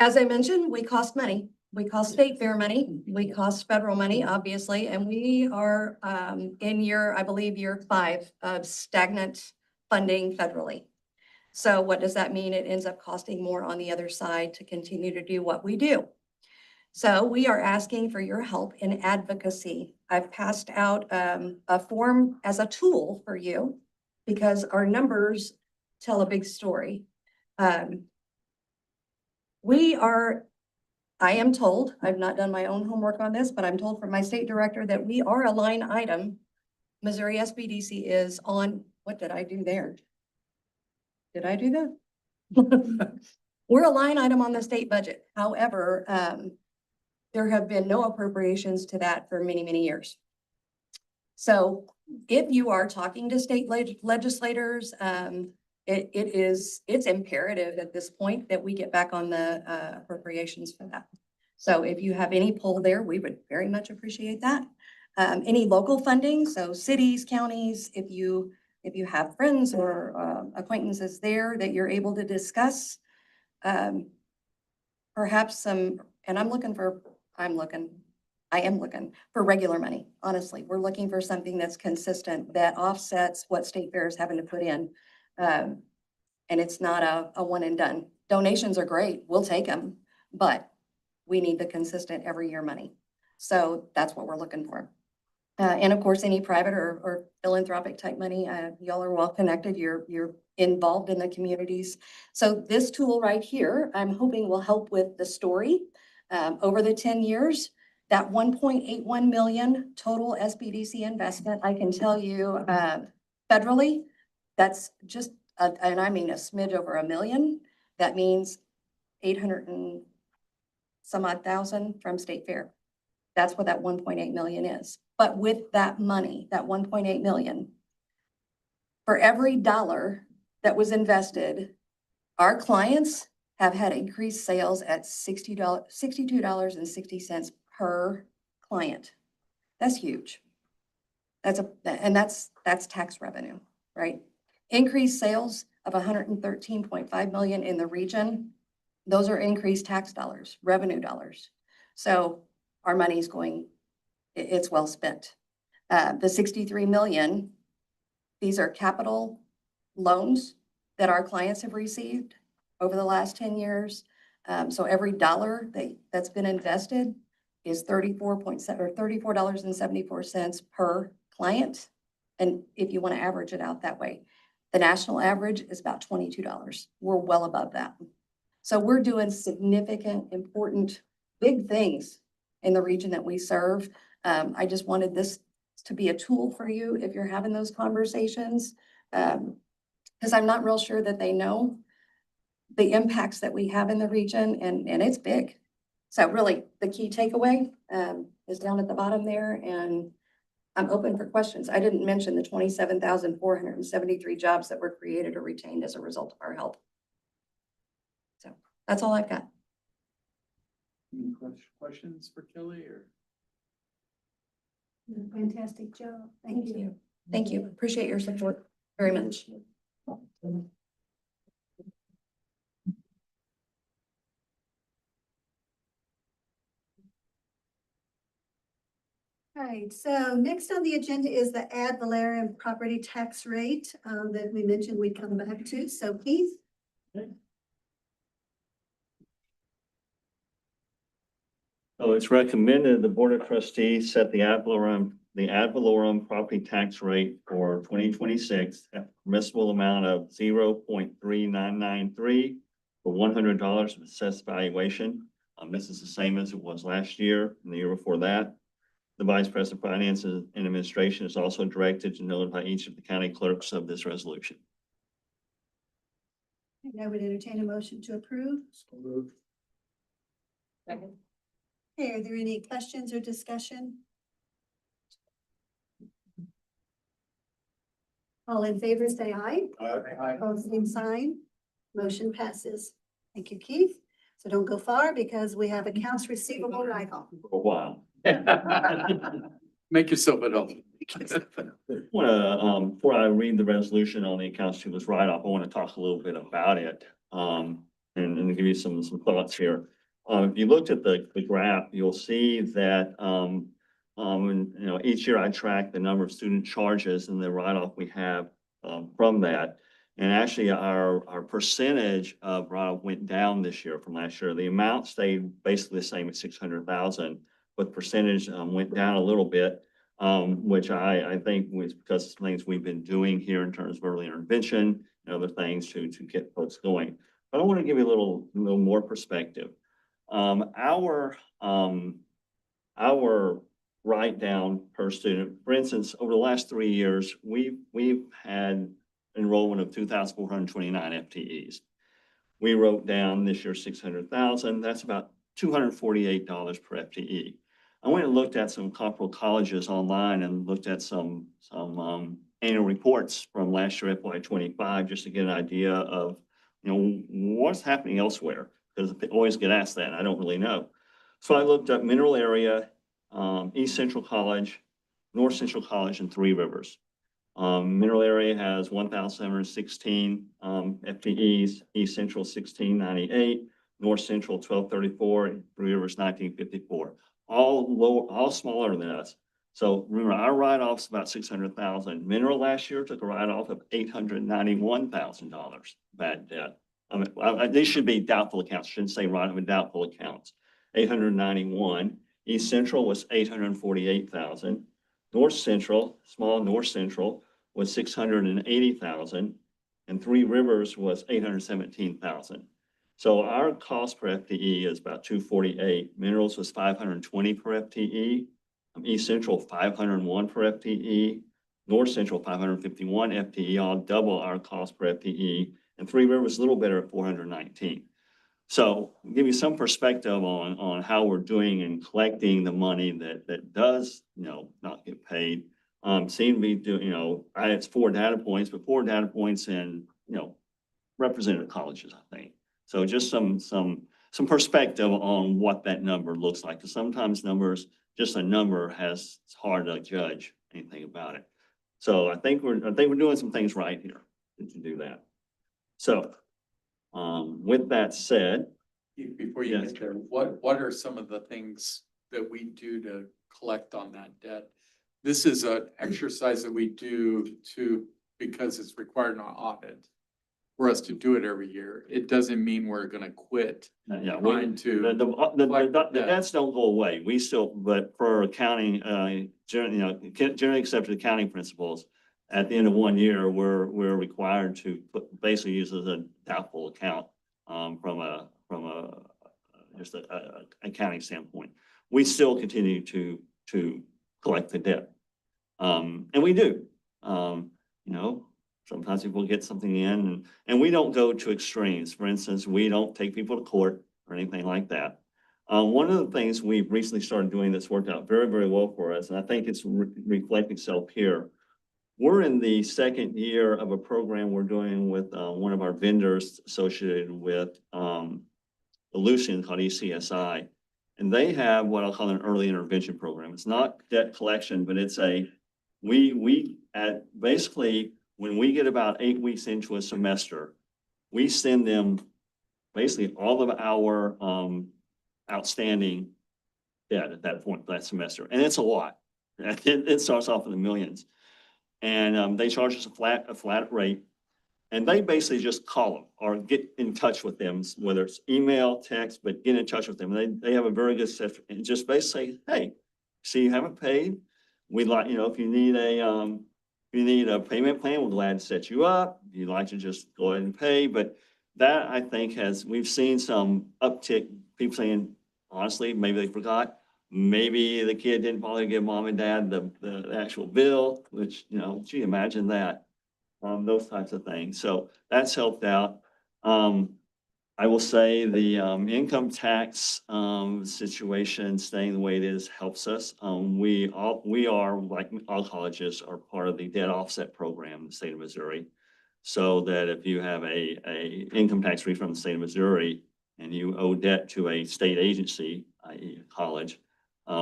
I mentioned, we cost money. We cost state fair money. We cost federal money, obviously, and we are in I believe, year 5 of stagnant funding federally. So what does that mean? It ends up costing more on the other side to continue to do what we do. So we are asking for your help in advocacy. I've passed out a form as a tool for you because our numbers tell a big story. I am told, I've not done my own homework on this, but I'm told from my state director that we are a line item. Missouri SBDC is on, what did I do there? Did I do that? We're a line item on the state budget. However, there have been no appropriations to that for many, many years. So if you are talking to state legislators, it's imperative at this point that we get back on the appropriations for that. So if you have any pull there, we would very much appreciate that. Any local funding, so cities, counties, if you have friends or acquaintances there that you're able to discuss, perhaps some, and I am looking for regular money. Honestly, we're looking for something that's consistent that offsets what state fair is having to put in. And it's not a one and done. Donations are great. We'll take them, but we need the consistent every year money. So that's what we're looking for. And of course, any private or philanthropic type money, y'all are well connected. You're involved in the communities. So this tool right here, I'm hoping will help with the story. Over the 10 years, that 1.81 million total SBDC investment, I can tell you federally, that's just, and I mean a smidge over $1 million. That means 800 and some odd thousand from state fair. That's what that 1.8 million is. But with that money, that 1.8 million, for every dollar that was invested, our clients have had increased sales at $62.60 per client. That's huge. That's tax revenue, right? Increased sales of 113.5 million in the region. Those are increased tax dollars, revenue dollars. So our money's going, it's well spent. The 63 million, these are capital loans that our clients have received over the last 10 years. So every dollar that's been invested is $34.74 per client. And if you want to average it out that way, the national average is about $22. We're well above that. So we're doing significant, important, big things in the region that we serve. I just wanted this to be a tool for you if you're having those conversations. Because I'm not real sure that they know the impacts that we have in the region, and it's big. So really, the key takeaway is down at the bottom there, and I'm open for questions. I didn't mention the 27,473 jobs that were created or retained as a result of our help. So that's all I've got. Any questions for Kelly or? Fantastic job. Thank you. Thank you. Appreciate your support very much. All right, so next on the agenda is the ad valorem property tax rate that we mentioned we'd come back to. So Keith? So it's recommended the Board of Trustees set the ad valorem property tax rate for 2026 at permissible amount of 0.3993 for $100 of assessed valuation. This is the same as it was last year and the year before that. The Vice President of Finance and Administration is also directed to notify each of the county clerks of this resolution. I would entertain a motion to approve. Second. Okay, are there any questions or discussion? All in favor, say aye. Aye. Opposed, same sign. Motion passes. Thank you, Keith. So don't go far because we have accounts receivable write-off. For a while. Make yourself at home. Before I read the resolution on the accounts receivable write-off, I want to talk a little bit about it. And give you some thoughts here. If you looked at the graph, you'll see that, each year I track the number of student charges and the write-off we have, from that. And actually our percentage of write-off went down this year from last year. The amount stayed basically the same at 600,000, but percentage, went down a little bit. Which I think was because of things we've been doing here in terms of early intervention and other things to get folks going. But I want to give you a little more perspective. Our write down per student, for instance, over the last 3 years, we've had enrollment of 2,429 FTEs. We wrote down this year 600,000. That's about $248 per FTE. I went and looked at some comparable colleges online and looked at some annual reports from last year, FY25, just to get an idea of, what's happening elsewhere, because they always get asked that. I don't really know. So I looked up Mineral Area, East Central College, North Central College, and Three Rivers. Mineral Area has 1,716 FTEs, East Central 1,698, North Central 1,234, and Three Rivers 1,954. All smaller than us. So remember, our write-off's about 600,000. Mineral last year took a write-off of $891,000 bad debt. These should be doubtful accounts. Shouldn't say write-off, but doubtful accounts. 891. East Central was 848,000. North Central, small North Central, was 680,000, and Three Rivers was 817,000. So our cost per FTE is about 248. Minerals was 520 per FTE. East Central 501 per FTE. North Central 551 FTE, all double our cost per FTE. And Three Rivers a little better at 419. So give you some perspective on how we're doing and collecting the money that does, not get paid. Seem to be doing, it's 4 data points, but 4 data points in, representative colleges, I think. So just some perspective on what that number looks like. Because sometimes numbers, just a number it's hard to judge anything about it. So I think we're doing some things right here to do that. So with that said, before you get there, what are some of the things that we do to collect on that debt? This is an exercise that we do because it's required in our audit for us to do it every year. It doesn't mean we're gonna quit trying to. The debts don't go away. We still, but for accounting, generally accepted accounting principles, at the end of 1 year, we're required to basically use as a doubtful account, from a just a accounting standpoint. We still continue to collect the debt. And we do, you know, sometimes people get something in and we don't go to extremes. For instance, we don't take people to court or anything like that. One of the things we've recently started doing that's worked out very, very well for us, and I think it's reflecting itself here. We're in the second year of a program we're doing with one of our vendors associated with Lucian called ECSI. And they have what I'll call an early intervention program. It's not debt collection, but it's basically when we get about 8 weeks into a semester, we send them basically all of our outstanding debt at that point, that semester. And it's a lot. It starts off in the millions. And they charge us a flat rate. And they basically just call them or get in touch with them, whether it's email, text, but get in touch with them. They have a very good set and just basically say, hey, see, you haven't paid. We'd like, you know, if you need a payment plan, we're glad to set you up. If you'd like to just go ahead and pay. But that I think we've seen some uptick, people saying, honestly, maybe they forgot. Maybe the kid didn't bother to give mom and dad the actual bill, which, you know, gee, imagine that. Those types of things. So that's helped out. I will say the income tax situation staying the way it is helps us. We are, like all colleges, are part of the debt offset program in the state of Missouri. So that if you have a income tax refund from the state of Missouri and you owe debt to a state agency, i.e. a college,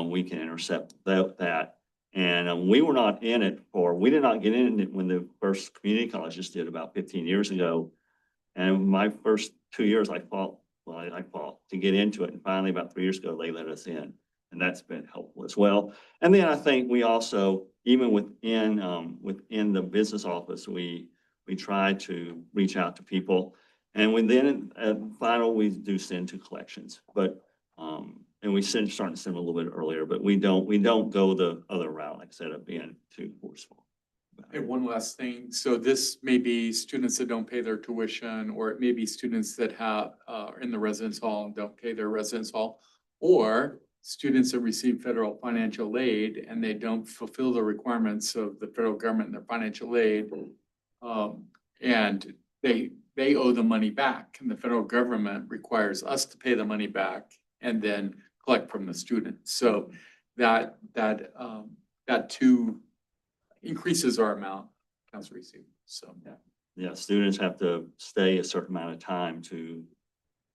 we can intercept that. And we were not in it we did not get in it when the first community colleges did about 15 years ago. And my first 2 years, I fought to get into it. And finally, about 3 years ago, they let us in. And that's been helpful as well. And then I think we also, even within the business office, we try to reach out to people. And then final, we do send to collections. But and we starting to send a little bit earlier, but we don't go the other route, like I said, of being too forceful. And one last thing, so this may be students that don't pay their tuition, or it may be students that are in the residence hall and don't pay their residence hall, or students that receive federal financial aid and they don't fulfill the requirements of the federal government and their financial aid. And they owe the money back, and the federal government requires us to pay the money back and then collect from the student. So that too increases our amount accounts receivable. So yeah, students have to stay a certain amount of time to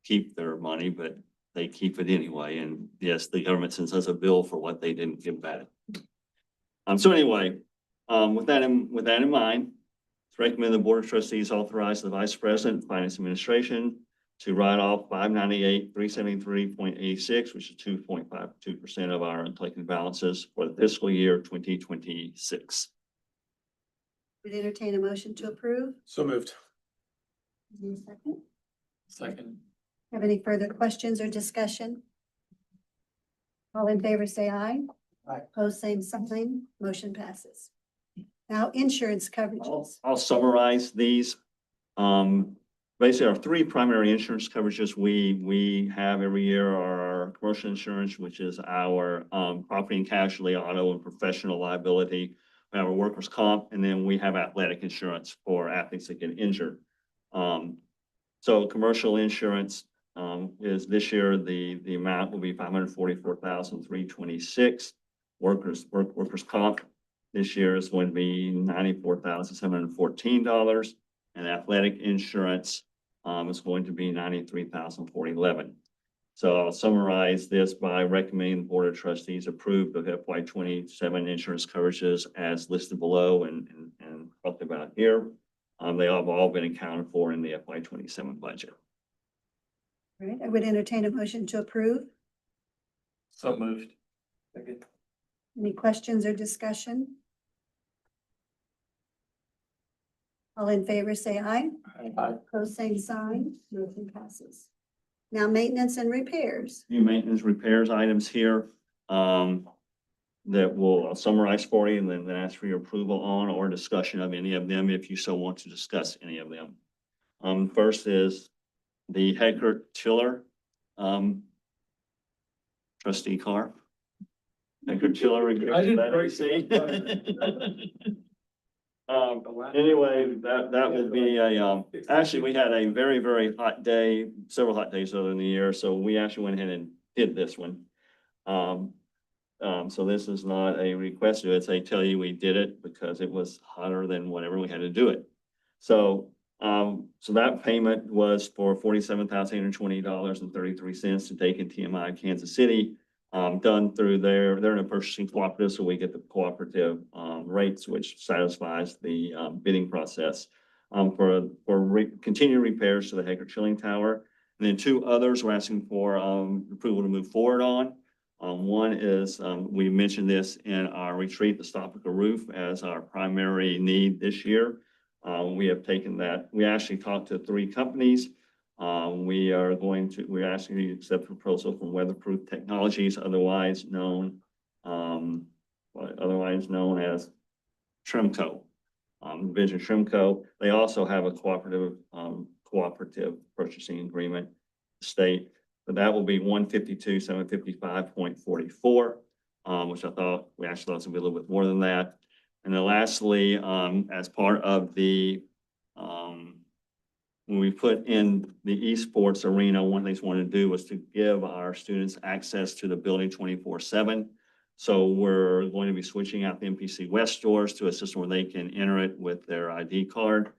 keep their money, but they keep it anyway. And yes, the government sends us a bill for what they didn't give back. So anyway, with that in mind, it's recommended the Board of Trustees authorize the Vice President of Finance Administration to write off $598,373.86, which is 2.52% of our uncollected balances for the fiscal year 2026. Would entertain a motion to approve. So moved. Is there a second? second, Have any further questions or discussion? All in favor, say aye. Aye. Opposed, same sign. Motion passes. Now, insurance coverages. I'll summarize these. Basically, our three primary insurance coverages we have every year are our commercial insurance, which is our property and casualty, auto and professional liability. We have our workers' comp, and then we have athletic insurance for athletes that get injured. So commercial insurance is this year, the amount will be $544,326. Workers comp this year is going to be $94,714. And athletic insurance is going to be $93,411. So I'll summarize this by recommending the Board of Trustees approve of FY27 insurance coverages as listed below and talked about here. They have all been accounted for in the FY27 budget. All right, I would entertain a motion to approve. So moved. Any questions or discussion? All in favor, say aye. Aye. Opposed, same sign. Motion passes. Now, maintenance and repairs. Few maintenance repairs items here. that we'll summarize for you and then ask for your approval on or discussion of any of them if you so want to discuss any of them. First is the Hecker Chiller, trustee Carr. Hecker Chiller. I didn't break see. Anyway, that will be actually, we had a very, very hot day, several hot days earlier in the year, so we actually went ahead and did this one. So this is not a request, it's a tell you we did it because it was hotter than whatever we had to do it. So, so that payment was for $47,820.33 to Dakin TMI Kansas City. Done through they're in a purchasing cooperative, so we get the cooperative rates, which satisfies the bidding process for continued repairs to the Hecker Chilling Tower. And then two others we're asking for approval to move forward on. One is we mentioned this in our retreat, the Stopica roof as our primary need this year. We have taken that. We actually talked to 3 companies. We're asking you to accept a proposal from Weatherproof Technologies, otherwise known as Trimco, Vision Trimco. They also have a cooperative purchasing agreement state, but that will be 152,755.44, which I thought we actually thought it would be a little bit more than that. And then lastly, as part of the when we put in the esports arena, one of the things we wanted to do was to give our students access to the building 24/7. So we're going to be switching out the MPC West doors to a system where they can enter it with their ID card.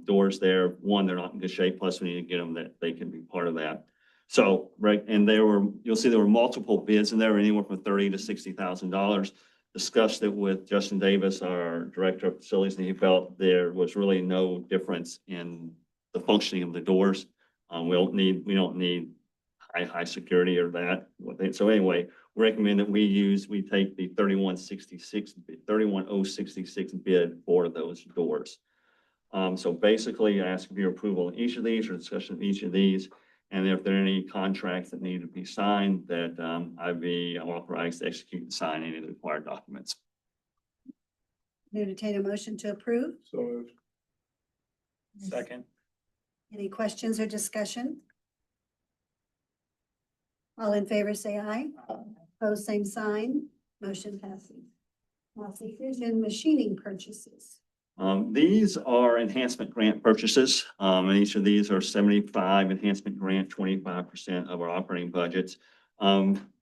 Doors there, one, they're not in good shape, plus we need to get them that they can be part of that. So, right, and you'll see there were multiple bids in there, anywhere from $30,000 to $60,000. Discussed it with Justin Davis, our director of facilities, and he felt there was really no difference in the functioning of the doors. We don't need high security or that. So anyway, we recommend that we take the 31066 bid for those doors. So basically, I ask for your approval on each of these or discussion of each of these. And if there are any contracts that need to be signed, that I'd be authorized to execute and sign any of the required documents. Entertain a motion to approve. So moved. Second. Any questions or discussion? All in favor, say aye. Opposed, same sign. Motion passes. Now, Precision Machining purchases. These are enhancement grant purchases, and each of these are 75 enhancement grant, 25% of our operating budgets.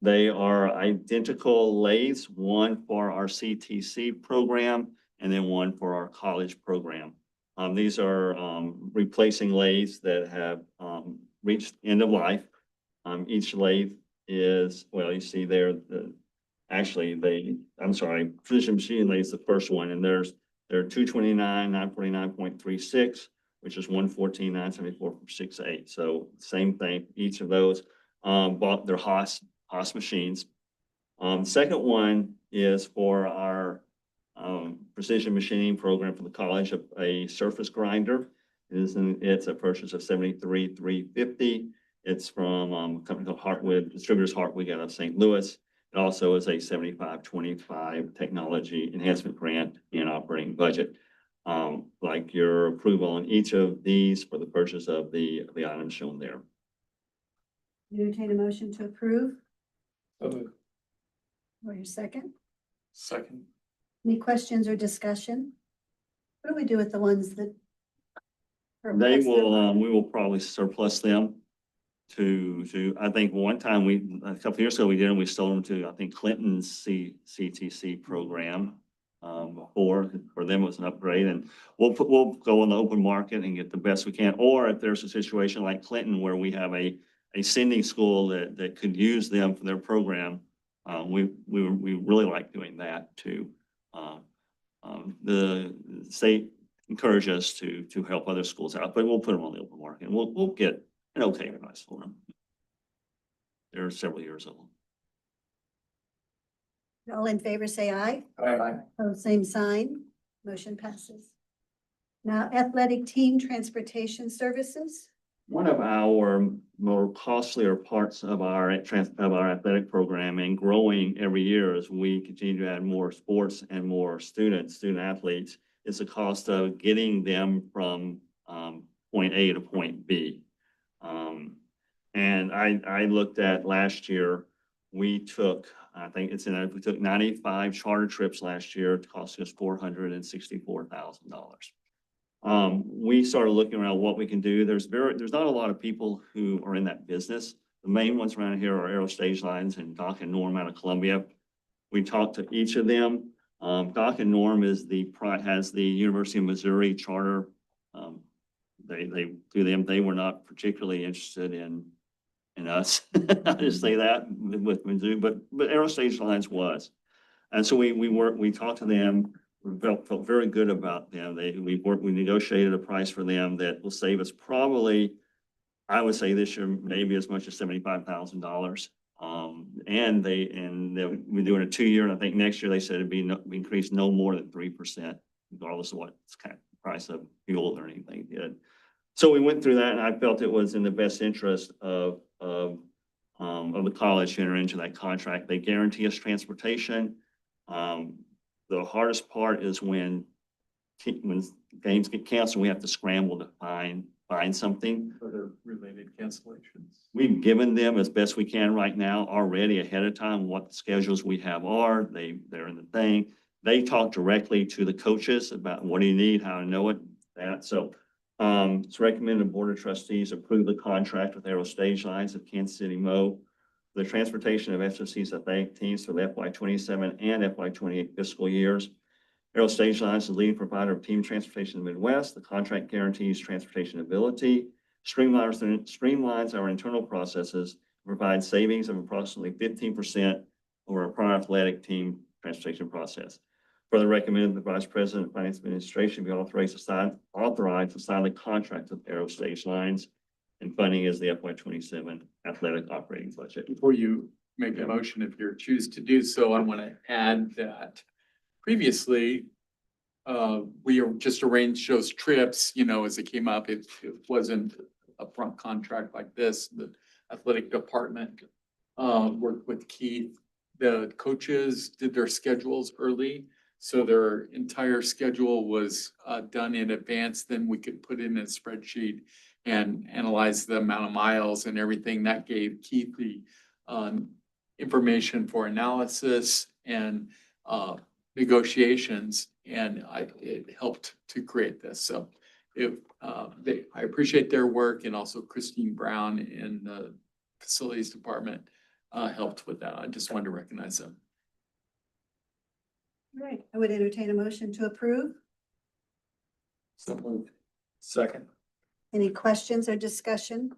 They are identical lathes, one for our CTC program and then one for our college program. These are replacing lathes that have reached end of life. Each lathe is, well, you see there, Precision Machining lathe is the first one, and they're 229, 949.36, which is 114, 974.68. So same thing, each of those bought their Haas machines. Second one is for our precision machining program for the college, a surface grinder. It's a purchase of $73,350. It's from a company called Hartwood, distributors Hartwood out of St. Louis. It also is a 75-25 technology enhancement grant in operating budget. Like your approval on each of these for the purchase of the items shown there. Entertain a motion to approve. So moved. Or your second? Second. Any questions or discussion? What do we do with the ones that? We will probably surplus them to, I think one time a couple of years ago we did, and we sold them to, I think, Clinton's CTC program. For them it was an upgrade, and we'll go on the open market and get the best we can. Or if there's a situation like Clinton where we have a sending school that could use them for their program, we really like doing that too. The state encourage us to help other schools out, but we'll put them on the open market and we'll get an okay price for them. They're several years old. All in favor, say aye. Aye. Opposed, same sign. Motion passes. Now, athletic team transportation services. one of our more costlier parts of our athletic programming growing every year as we continue to add more sports and more student athletes is the cost of getting them from point A to point B. And I looked at last year, we took, I think it's we took 95 charter trips last year. It cost us $464,000. We started looking around what we can do. There's not a lot of people who are in that business. The main ones around here are Aero Stage Lines and Doc and Norm out of Columbia. We talked to each of them. Doc and Norm has the University of Missouri charter. They were not particularly interested in us. I just say that with Mizzou, but Aero Stage Lines was. And so we talked to them. We felt very good about them. We negotiated a price for them that will save us probably, I would say this year, maybe as much as $75,000. And we're doing a 2-year, and I think next year they said it'd be increased no more than 3%, regardless of what kind of price of fuel or anything did. So we went through that, and I felt it was in the best interest of the college to enter into that contract. They guarantee us transportation. The hardest part is when games get canceled, we have to scramble to find something. Other related cancellations. We've given them as best we can right now already ahead of time what the schedules we have are. They're in the thing. They talk directly to the coaches about what do you need, how to know it, that. So it's recommended the Board of Trustees approve the contract with Aero Stage Lines of Kansas City Mo. The transportation of SFC's athletic teams for the FY27 and FY28 fiscal years. Aero Stage Lines is the leading provider of team transportation in the Midwest. The contract guarantees transportation ability, streamlines our internal processes, provides savings of approximately 15% over our prior athletic team transportation process. Further recommended the Vice President of Finance Administration be authorized to sign the contract with Aero Stage Lines, and funding is the FY27 athletic operating budget. Before you make a motion, if you choose to do so, I want to add that previously, we just arranged those trips, as it came up. It wasn't a front contract like this. The athletic department worked with Keith. The coaches did their schedules early, so their entire schedule was done in advance. Then we could put in a spreadsheet and analyze the amount of miles and everything. That gave Keith the information for analysis and negotiations, and it helped to create this. So I appreciate their work, and also Christine Brown in the facilities department helped with that. I just wanted to recognize them. All right, I would entertain a motion to approve. So moved. Second. Any questions or discussion?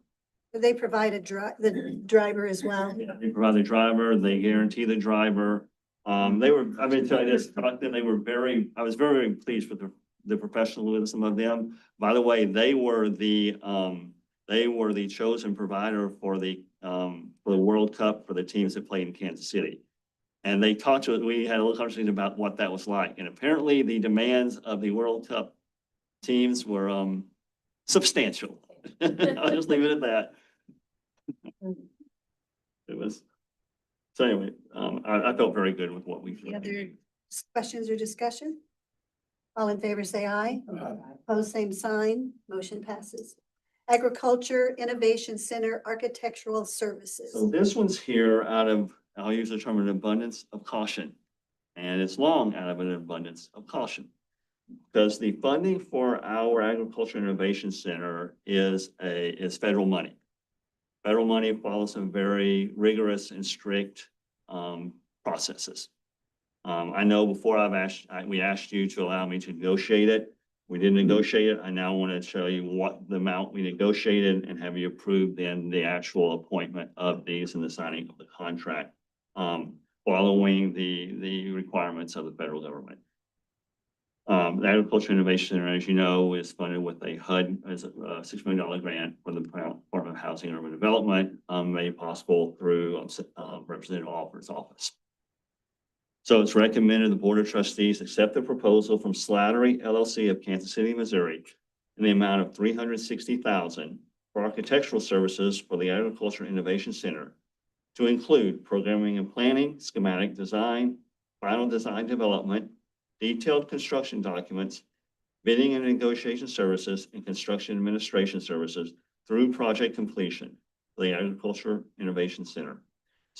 Do they provide the driver as well? Yeah, they provide the driver, they guarantee the driver. I'm gonna tell you this, I was very pleased with the professionalism of them. By the way, they were the chosen provider for the World Cup for the teams that played in Kansas City. And they talked to us, we had a little conversation about what that was like. And apparently the demands of the World Cup teams were substantial. I'll just leave it at that. It was, so anyway, I felt very good with what we did. Any other questions or discussion? All in favor, say aye. Opposed, same sign. Motion passes. Agriculture Innovation Center Architectural Services. So this one's here out of, I'll use the term an abundance of caution. And it's long out of an abundance of caution. Because the funding for our Agriculture Innovation Center is federal money. Federal money follows some very rigorous and strict processes. I know before we asked you to allow me to negotiate it. We didn't negotiate it. I now want to show you what the amount we negotiated and have you approve then the actual appointment of these and the signing of the contract, following the requirements of the federal government. The Agriculture Innovation Center, as you know, is funded with a HUD as a $6 million grant from the Department of Housing and Urban Development, made possible through Representative Alford's office. So it's recommended the Board of Trustees accept the proposal from Slattery LLC of Kansas City, Missouri, in the amount of $360,000 for architectural services for the Agriculture Innovation Center to include programming and planning, schematic design, final design development, detailed construction documents, bidding and negotiation services, and construction administration services through project completion for the Agriculture Innovation Center.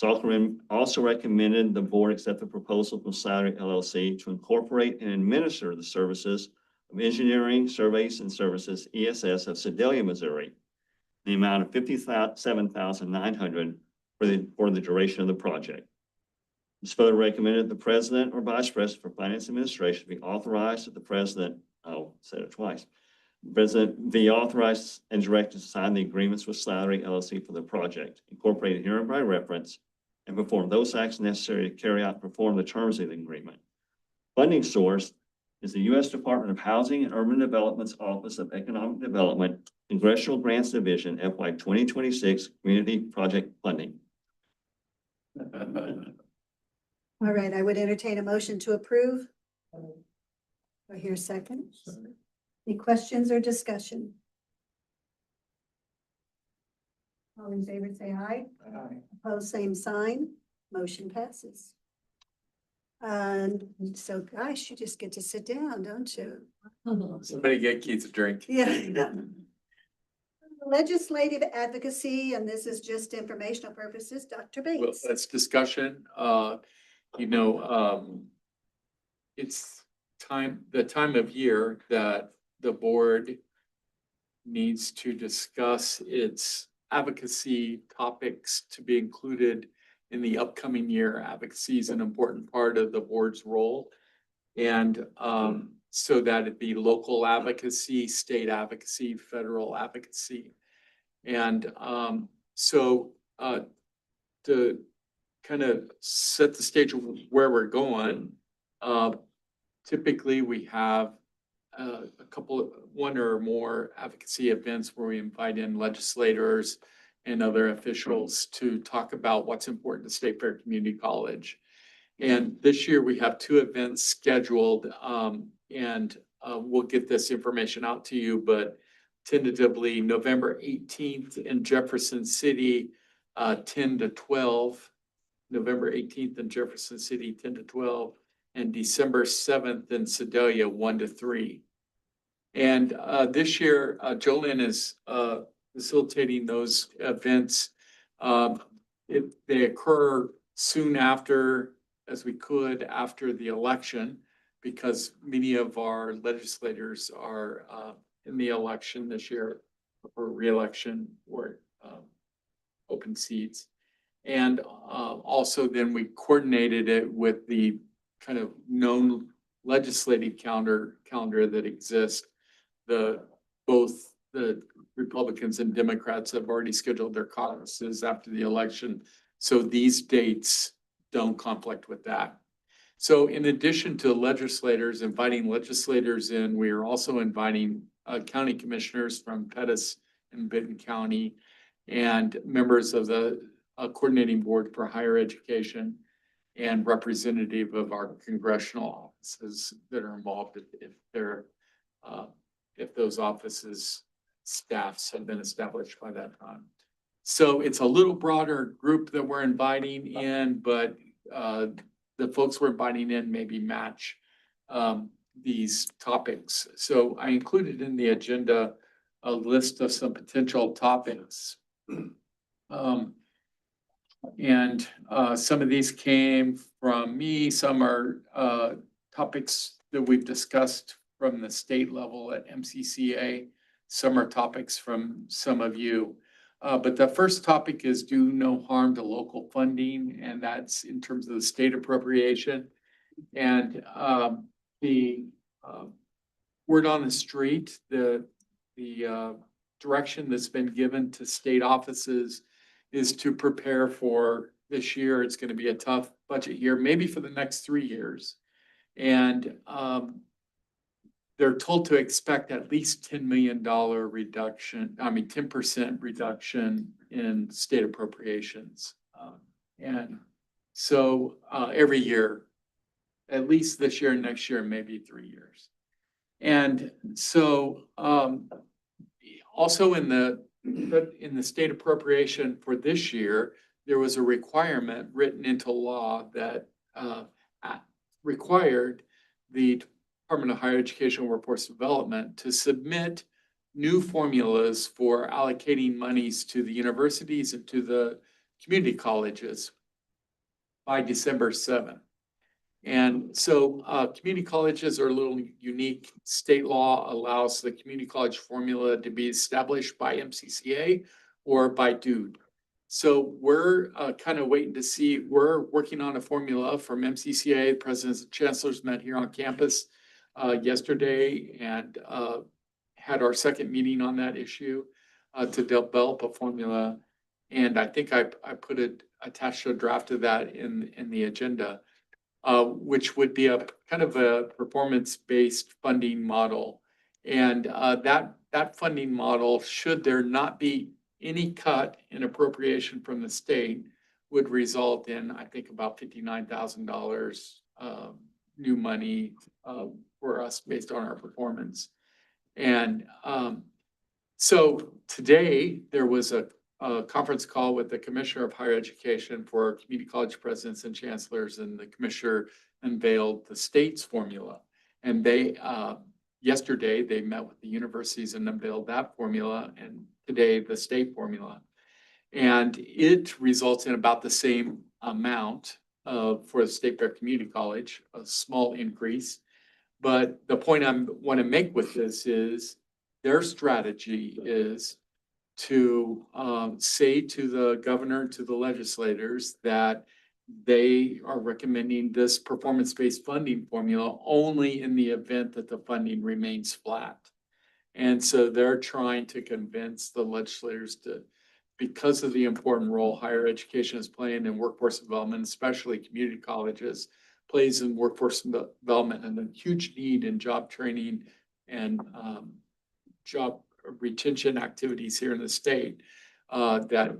Salk also recommended the board accept the proposal from Slattery LLC to incorporate and administer the services of Engineering, Surveys, and Services, ESS of Sedalia, Missouri, the amount of $57,900 for the duration of the project. It's further recommended the president or vice president for finance administration be authorized that the president, I'll say it twice, president be authorized and directed to sign the agreements with Slattery LLC for the project, incorporated herein by reference, and perform those acts necessary to carry out and perform the terms of the agreement. Funding source is the U.S. Department of Housing and Urban Development's Office of Economic Development, Congressional Grants Division, FY 2026 Community Project Funding. All right, I would entertain a motion to approve. Do I hear a second? Any questions or discussion? All in favor, say aye. Aye. Opposed, same sign. Motion passes. And so, gosh, you just get to sit down, don't you? Somebody get Keith a drink. Yeah. Legislative advocacy, and this is just informational purposes, Dr. Well, Bates. that's discussion. It's the time of year that the board needs to discuss its advocacy topics to be included in the upcoming year. Advocacy is an important part of the board's role. And so that it be local advocacy, state advocacy, federal advocacy. And to kind of set the stage of where we're going, typically we have one or more advocacy events where we invite in legislators and other officials to talk about what's important to State Fair Community College. And this year we have 2 events scheduled, and we'll get this information out to you, but tentatively November 18th in Jefferson City, 10 to 12. November 18th in Jefferson City, 10 to 12, and December 7th in Sedalia, 1 to 3. And this year, Jolynn is facilitating those events. They occur soon after, as we could, after the election, because many of our legislators are in the election this year for re-election or open seats. And also then we coordinated it with the kind of known legislative calendar that exists. Both the Republicans and Democrats have already scheduled their caucuses after the election. So these dates don't conflict with that. So in addition to inviting legislators in, we are also inviting county commissioners from Pettis and Benton County and members of the coordinating board for higher education and representative of our congressional offices that are involved if those offices staffs have been established by that time. So it's a little broader group that we're inviting in, but the folks we're inviting in maybe match these topics. So I included in the agenda a list of some potential topics. And some of these came from me. Some are topics that we've discussed from the state level at MCCA. Some are topics from some of you. But the first topic is do no harm to local funding, and that's in terms of the state appropriation. And the word on the street, the direction that's been given to state offices is to prepare for this year. It's going to be a tough budget year, maybe for the next 3 years. And they're told to expect at least $10 million reduction, 10% reduction in state appropriations. And so every year, at least this year, next year, maybe 3 years. And so also in the but in the state appropriation for this year, there was a requirement written into law that required the Department of Higher Education and Workforce Development to submit new formulas for allocating monies to the universities and to the community colleges by December 7th. And so community colleges are a little unique. State law allows the community college formula to be established by MCCA or by DUDE. So we're kind of waiting to see, we're working on a formula from MCCA. Presidents and chancellors met here on campus yesterday and had our second meeting on that issue to develop a formula. And I think I put it attached to a draft of that in the agenda. Which would be a kind of a performance-based funding model. And that funding model, should there not be any cut in appropriation from the state, would result in, I think, about $59,000 new money for us based on our performance. And so today there was a conference call with the Commissioner of Higher Education for community college presidents and chancellors, and the commissioner unveiled the state's formula. And they, yesterday, they met with the universities and unveiled that formula, and today the state formula. And it results in about the same amount for the State Fair Community College, a small increase. But the point I want to make with this is their strategy is to say to the governor, to the legislators, that they are recommending this performance-based funding formula only in the event that the funding remains flat. And so they're trying to convince the legislators to, because of the important role higher education is playing in workforce development, especially community colleges, plays in workforce development and a huge need in job training and job retention activities here in the state, that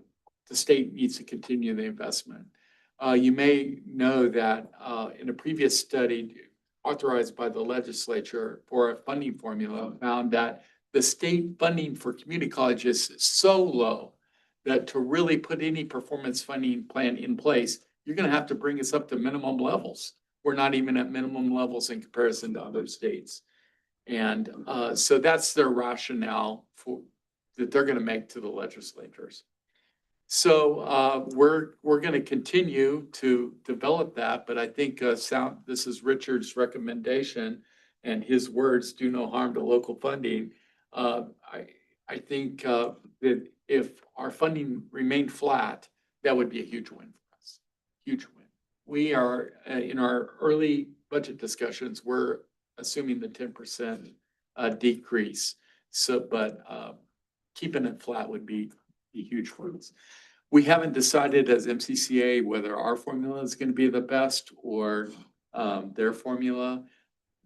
the state needs to continue the investment. You may know that in a previous study authorized by the legislature for a funding formula found that the state funding for community colleges is so low that to really put any performance funding plan in place, you're going to have to bring us up to minimum levels. We're not even at minimum levels in comparison to other states. And so that's their rationale for that they're going to make to the legislators. So we're going to continue to develop that, but I think this is Richard's recommendation, and his words do no harm to local funding. I think that if our funding remained flat, that would be a huge win for us. Huge win. We are in our early budget discussions, we're assuming the 10% decrease. So, but keeping it flat would be huge for us. We haven't decided as MCCA whether our formula is going to be the best or their formula.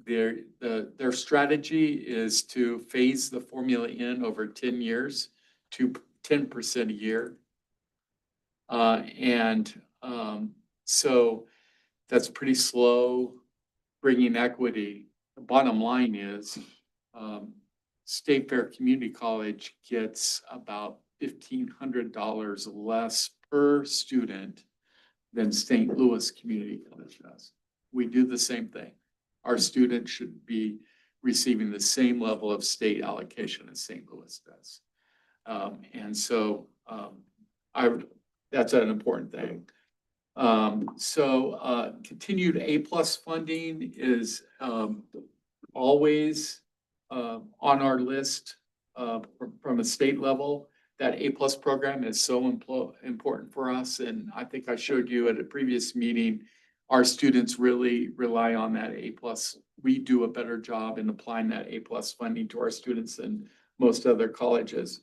Their strategy is to phase the formula in over 10 years to 10% a year. So that's pretty slow bringing equity. The bottom line is State Fair Community College gets about $1,500 less per student than St. Louis Community College does. We do the same thing. Our students should be receiving the same level of state allocation as St. Louis does. That's an important thing. Continued A+ funding is always on our list from a state level. That A+ program is so important for us. And I think I showed you at a previous meeting, our students really rely on that A+. We do a better job in applying that A+ funding to our students than most other colleges.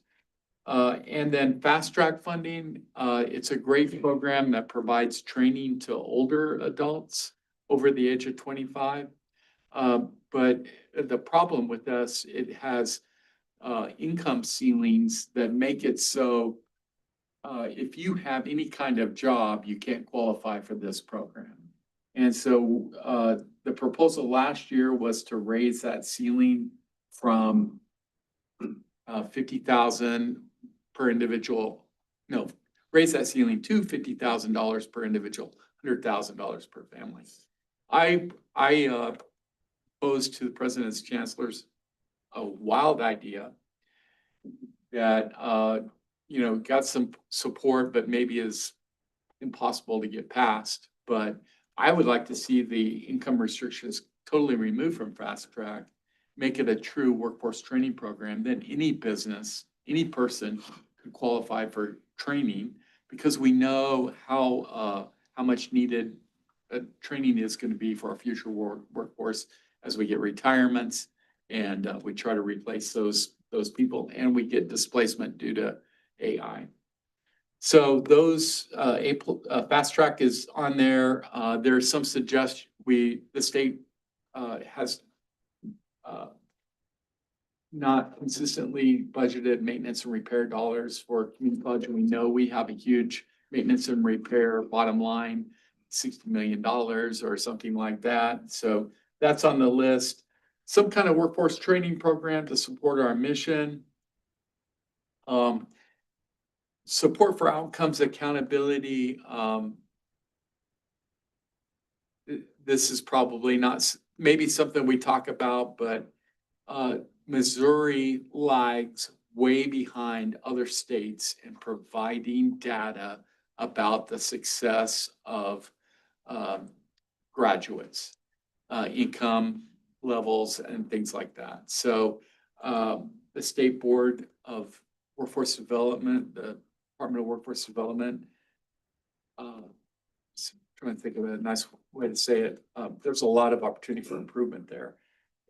And then fast track funding, it's a great program that provides training to older adults over the age of 25. But the problem with us, it has income ceilings that make it so if you have any kind of job, you can't qualify for this program. And so the proposal last year was to raise that ceiling from 50,000 per individual, no, raise that ceiling to $50,000 per individual, $100,000 per family. I posed to the president's chancellors a wild idea that, got some support, but maybe is impossible to get past. But I would like to see the income restrictions totally removed from Fast Track, make it a true workforce training program. Then any business, any person could qualify for training, because we know how much needed training is going to be for our future workforce as we get retirements and we try to replace those people, and we get displacement due to AI. So those Fast Track is on there. There's some suggestion the state has not consistently budgeted maintenance and repair dollars for community college. And we know we have a huge maintenance and repair bottom line, $60 million or something like that. So that's on the list. Some kind of workforce training program to support our mission. Support for outcomes accountability. This is probably not, maybe something we talk about, but Missouri lags way behind other states in providing data about the success of graduates, income levels and things like that. So the State Board of Workforce Development, the Department of Workforce Development, trying to think of a nice way to say it. There's a lot of opportunity for improvement there.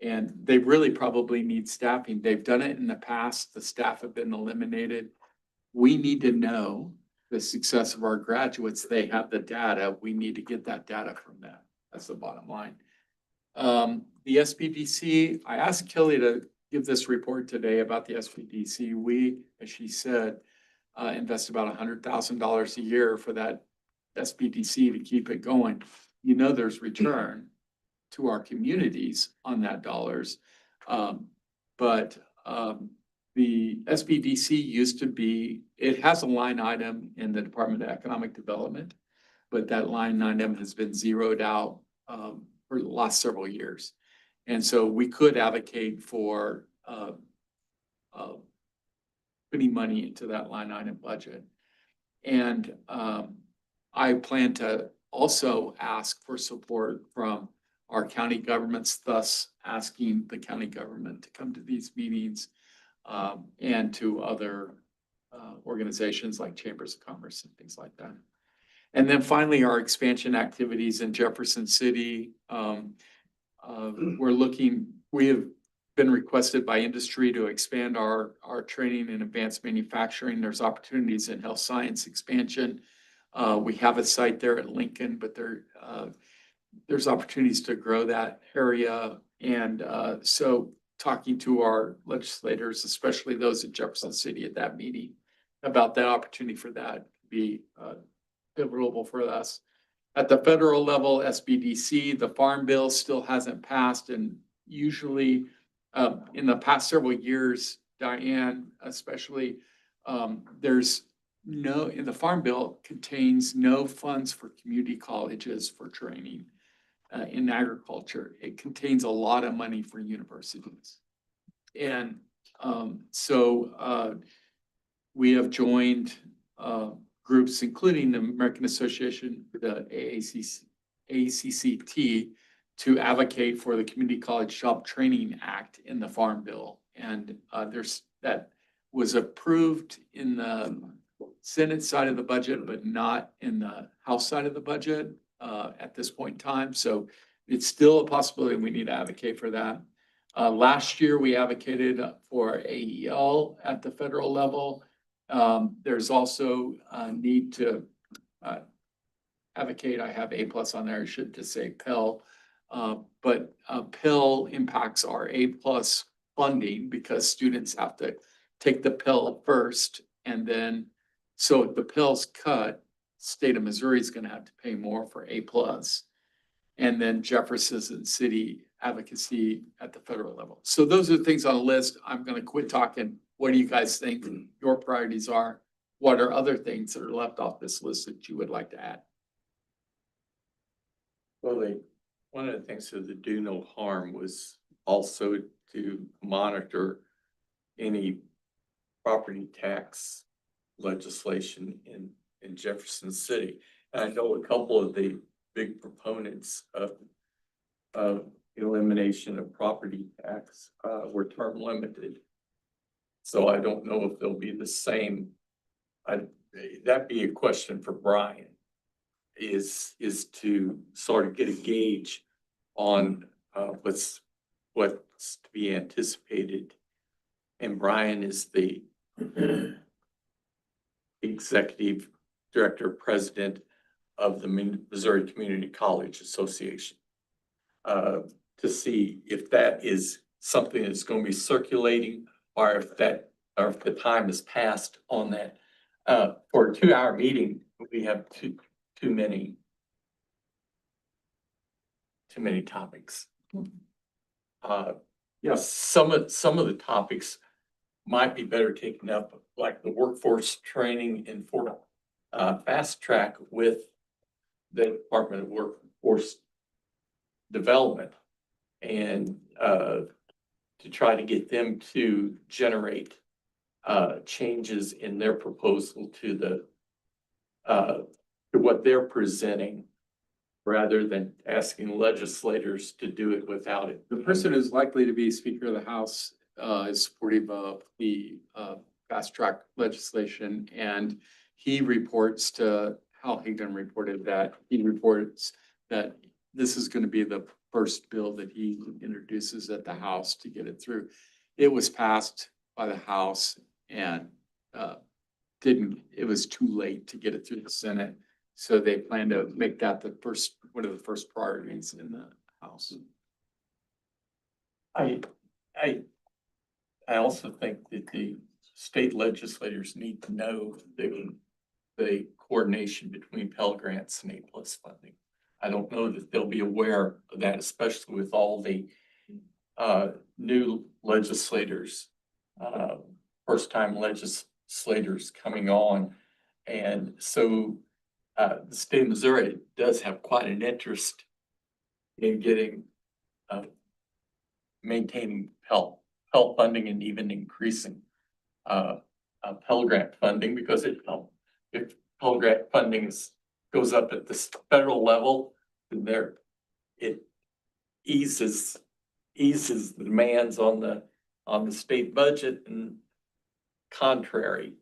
And they really probably need staffing. They've done it in the past. The staff have been eliminated. We need to know the success of our graduates. They have the data. We need to get that data from them. That's the bottom line. The SBDC, I asked Kelly to give this report today about the SBDC. We, as she said, invest about $100,000 a year for that SBDC to keep it going. There's return to our communities on that dollars. But the SBDC used to be, it has a line item in the Department of Economic Development, but that line item has been zeroed out for the last several years. And so we could advocate for putting money into that line item budget. And I plan to also ask for support from our county governments, thus asking the county government to come to these meetings and to other organizations like Chambers of Commerce and things like that. And then finally, our expansion activities in Jefferson City. We have been requested by industry to expand our training in advanced manufacturing. There's opportunities in health science expansion. We have a site there at Lincoln, but there's opportunities to grow that area. And so talking to our legislators, especially those in Jefferson City at that meeting, about that opportunity for that to be pivotal for us. At the federal level, SBDC, the Farm Bill still hasn't passed. And usually in the past several years, Diane, especially, the Farm Bill contains no funds for community colleges for training in agriculture. It contains a lot of money for universities. And so we have joined groups, including the American Association, the ACCT, to advocate for the Community College Job Training Act in the Farm Bill. And that was approved in the Senate side of the budget, but not in the House side of the budget at this point in time. So it's still a possibility. We need to advocate for that. Last year, we advocated for AEL at the federal level. There's also a need to advocate. I have A+ on there. I should just say Pell. But Pell impacts our A+ funding because students have to take the Pell first. And then, so if the Pell's cut, state of Missouri is going to have to pay more for A+. And then Jefferson City advocacy at the federal level. So those are the things on the list. I'm going to quit talking. what do you guys think your priorities are? What are other things that are left off this list that you would like to add? Well, one of the things of the do no harm was also to monitor any property tax legislation in Jefferson City. And I know a couple of the big proponents of elimination of property tax, were term limited. So I don't know if they'll be the same. That'd be a question for Brian, is to sort of get a gauge on, what's to be anticipated. And Brian is the executive director, president of the Missouri Community College Association. To see if that is something that's going to be circulating, or if the time has passed on that. For a 2-hour meeting, we have too many topics. Some of the topics might be better taken up, like the workforce training and fast track with the Department of Workforce Development, and to try to get them to generate changes in their proposal to what they're presenting, rather than asking legislators to do it without it. The person who's likely to be Speaker of the House is supportive of the fast track legislation, and he reports to Hal Higdon reported that he reports that this is going to be the first bill that he introduces at the House to get it through. It was passed by the House and it was too late to get it through the Senate. So they plan to make that one of the first priorities in the House. I also think that the state legislators need to know the coordination between Pell Grants and A+ funding. I don't know that they'll be aware of that, especially with all the new legislators, first-time legislators coming on. And so the state of Missouri does have quite an interest in getting maintaining Pell funding and even increasing Pell Grant funding, because if Pell Grant funding goes up at the federal level, then it eases the demands on the state budget, and contrary,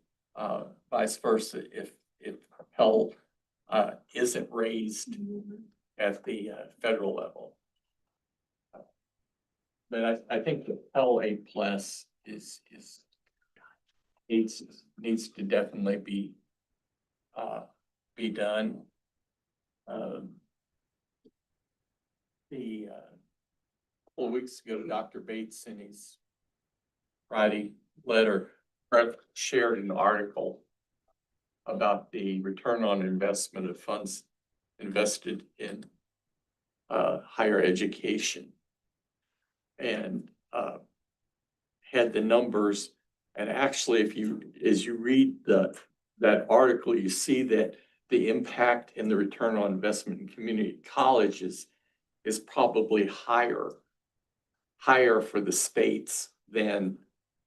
vice versa, if Pell isn't raised at the federal level. But I think the Pell A+ needs to definitely be done. A couple of weeks ago, Dr. Bates in his Friday letter shared an article about the return on investment of funds invested in higher education, and had the numbers. And actually, as you read that article, you see that the impact in the return on investment in community colleges is probably higher for the states than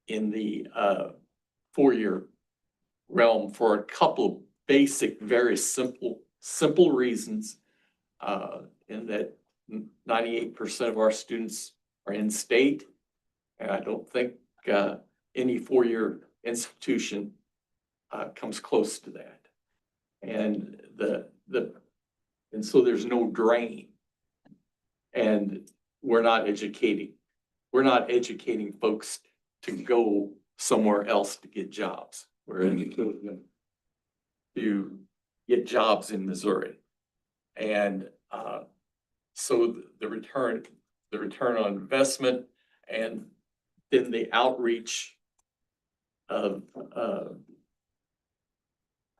in the 4-year realm, for a couple of basic, very simple reasons. In that 98% of our students are in state, and I don't think any 4-year institution comes close to that. And and so there's no drain, and we're not educating folks to go somewhere else to get jobs. We're educating them to get jobs in Missouri. And so the return on investment, and then the outreach of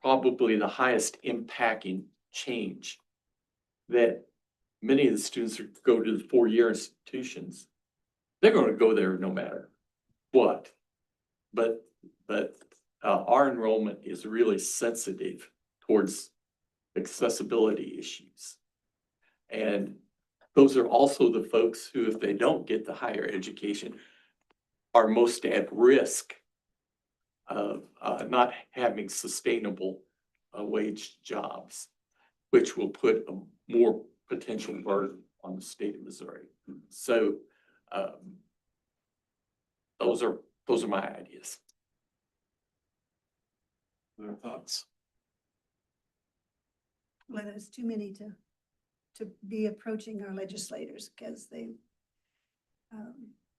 probably the highest impacting change, that many of the students who go to the 4-year institutions, they're going to go there no matter what. but, our enrollment is really sensitive towards accessibility issues. And those are also the folks who, if they don't get the higher education, are most at risk of not having sustainable wage jobs, which will put a more potential burden on the state of Missouri. So those are my ideas. Other thoughts? Well, there's too many to be approaching our legislators because they,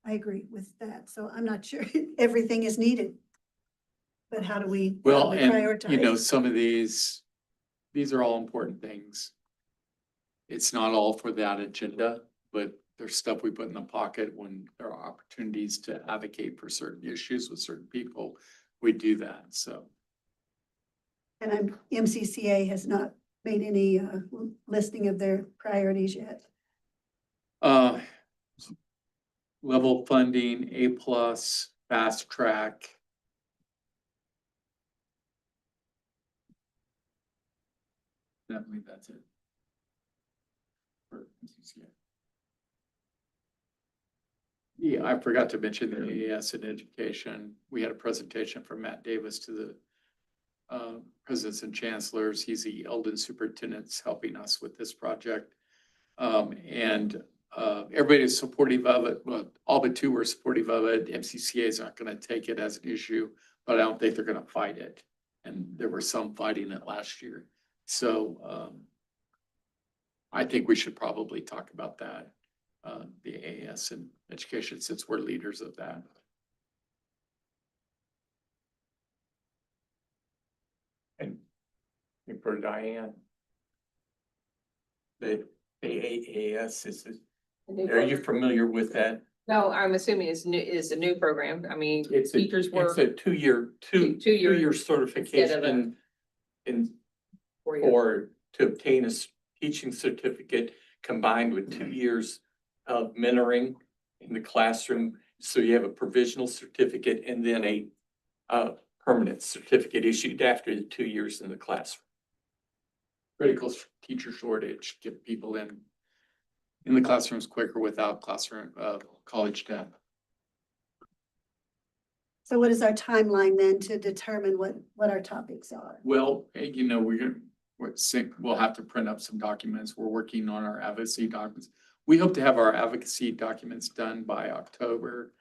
I agree with that. So I'm not sure everything is needed. But how do we Well, and you know, prioritize? some of these are all important things. It's not all for that agenda, but there's stuff we put in the pocket when there are opportunities to advocate for certain issues with certain people. We do that, so. And MCCA has not made any listing of their priorities yet. Level funding, A+, fast track. I believe that's it. For MCCA. Yeah, I forgot to mention the AES in education. We had a presentation from Matt Davis to the presidents and chancellors. He's the Eldon superintendent's helping us with this project. Everybody is supportive of it. Well, all but two were supportive of it. MCCA is not going to take it as an issue, but I don't think they're going to fight it. And there were some fighting it last year. So I think we should probably talk about that, the AES in education, since we're leaders of that. And for Diane, the AAS are you familiar with that? No, I'm assuming it's a new program. I mean, It's teachers it's were a two-year certification or to obtain a teaching certificate combined with 2 years of mentoring in the classroom. So you have a provisional certificate and then a permanent certificate issued after the 2 years in the classroom. Critical teacher shortage, get people in the classrooms quicker without classroom, college debt. So what is our timeline then to determine what our topics are? Well, you know, we'll have to print up some documents. We're working on our advocacy documents. We hope to have our advocacy documents done by October,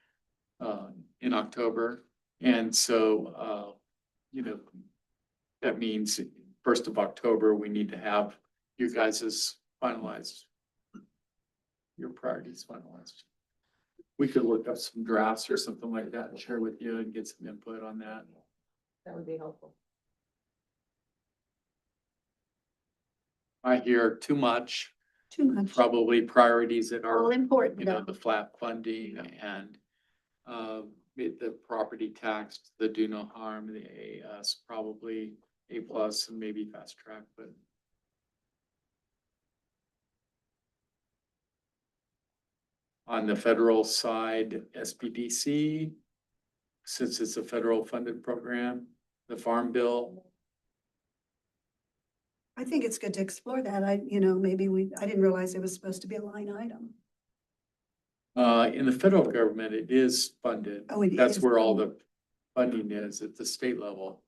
in October. And so, you know, that means 1st of October, we need to have you guys' finalized, your priorities finalized. We could look up some drafts or something like that and share with you and get some input on that. That would be helpful. I hear too much, Too much. probably priorities that All are, important you know, though. the flat funding and the property tax, the do no harm, the AS, probably A+ and maybe fast track, but on the federal side, SBDC, since it's a federal funded program, the Farm Bill. I think it's good to explore that. Maybe I didn't realize it was supposed to be a line item. In the federal government, it is funded. Oh, it That's is where all the funding is at the state level.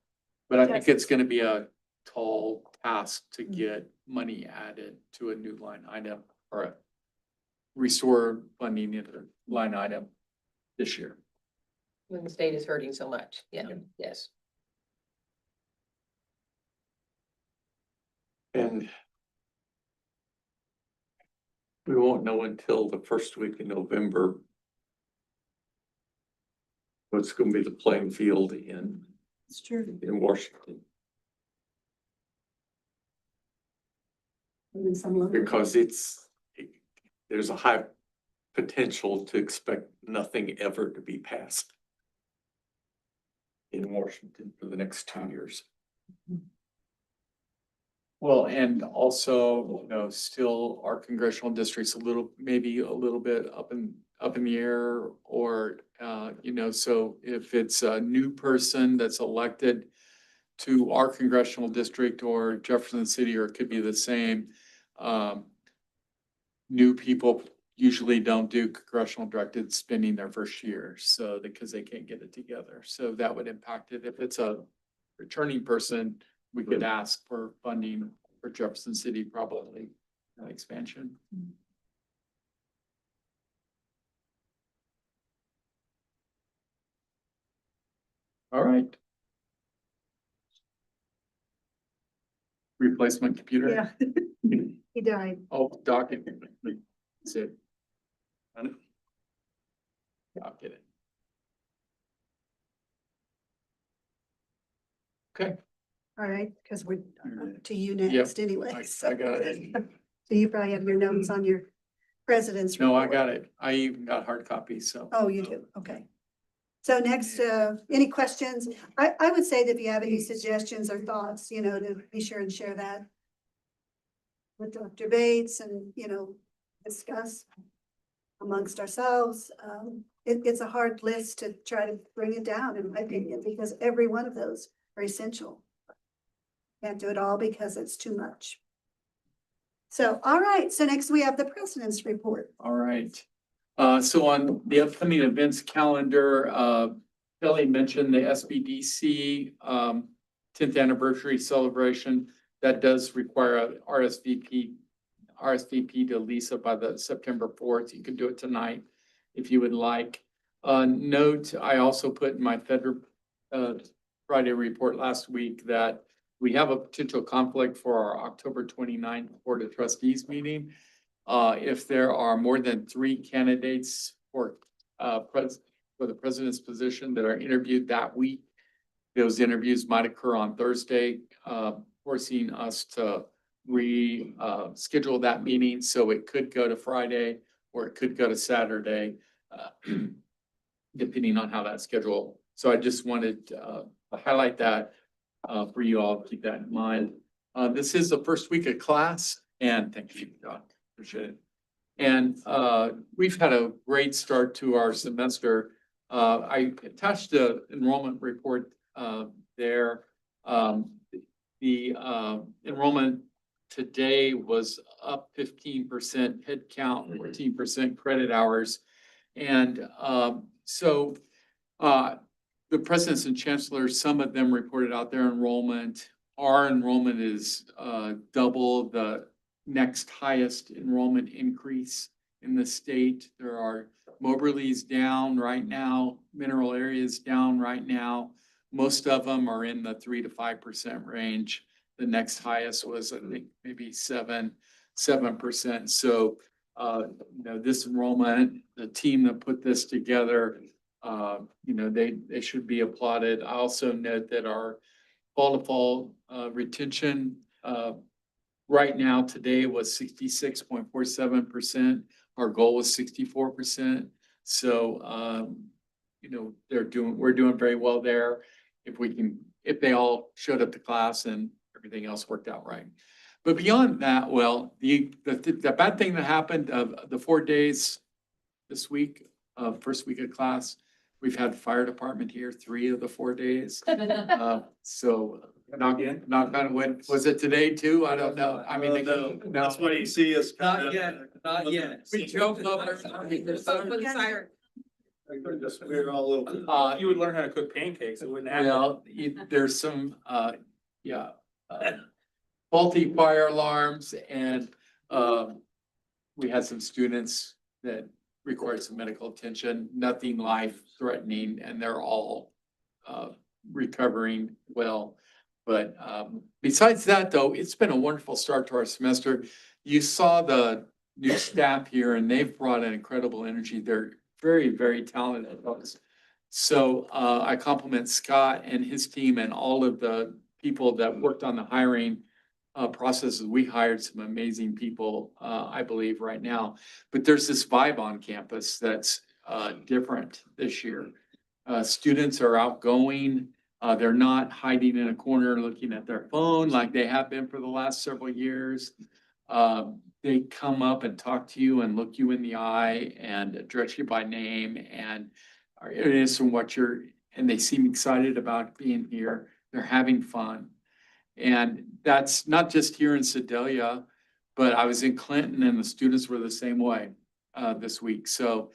But I think it's gonna be a tall task to get money added to a new line item or a restore funding in a line item this year. When the state is hurting so much. Yeah, yes. And we won't know until the first week in November what's going to be the playing field in It's true. Washington. And then some local- Because there's a high potential to expect nothing ever to be passed in Washington for the next 2 years. Well, and also, you know, still our congressional district's maybe a little bit up in up in the air or, so if it's a new person that's elected to our congressional district or Jefferson City, or it could be the same, new people usually don't do congressional directed spending their first year, so because they can't get it together. So that would impact it. If it's a returning person, we could ask for funding for Jefferson City, probably expansion. All right. Replacement computer? Yeah. He died. Oh, docket. That's it. Yeah, I'll get it. Okay. All right, because we're to you Yep, next anyway. I got it. So you probably have your notes on your president's. No, I report. got it. I even got hard copies, so. Oh, you do, okay. So next, any questions? I would say that if you have any suggestions or thoughts, to be sure and share that with Dr. Bates and, discuss amongst ourselves. It's a hard list to try to bring it down, in my opinion, because every one of those are essential. Can't do it all because it's too much. So, all right, so next we have the president's report. All right. So on the upcoming events calendar, Kelly mentioned the SBDC, 10th anniversary celebration. That does require a RSVP to Lisa by the September 4th. You can do it tonight if you would like. Note, I also put in my Federal Friday report last week that we have a potential conflict for our October 29th Board of Trustees meeting. If there are more than 3 candidates for the president's position that are interviewed that week, those interviews might occur on Thursday, forcing us to schedule that meeting. So it could go to Friday or it could go to Saturday, depending on how that schedule. So I just wanted to highlight that for you all to keep that in mind. This is the first week of class, and thank you, Doc. Appreciate it. And we've had a great start to our semester. I attached the enrollment report there. The enrollment today was up 15% head count, 14% credit hours. And so the presidents and chancellors, some of them reported out their enrollment. Our enrollment is double the next highest enrollment increase in the state. There are Moberly's down right now, Mineral Area's down right now. Most of them are in the 3 to 5% range. The next highest was, I think, maybe 7%. So, this enrollment, the team that put this together, they should be applauded. I also note that our fall to fall retention right now today was 66.47%. Our goal was 64%. So, we're doing very well there. If they all showed up to class and everything else worked out right. But beyond that, well, the bad thing that happened of the 4 days this week, first week of class, we've had fire department here 3 of the 4 days. So not on wood. Was it today too? I don't know. I mean, no. That's why you see us. Not yet, not yet. We joke over. We're all little. You would learn how to cook pancakes, it wouldn't happen. Well, there's some, faulty fire alarms and, we had some students that required some medical attention, nothing life threatening, and they're all, recovering well. But, besides that though, it's been a wonderful start to our semester. You saw the new staff here and they've brought an incredible energy. They're very, very talented folks. So I compliment Scott and his team and all of the people that worked on the hiring processes. We hired some amazing people, I believe, right now. But there's this vibe on campus that's different this year. Students are outgoing. They're not hiding in a corner looking at their phone like they have been for the last several years. they come up and talk to you and look you in the eye and address you by name and are interested in what and they seem excited about being here. They're having fun. And that's not just here in Sedalia, but I was in Clinton and the students were the same way this week. So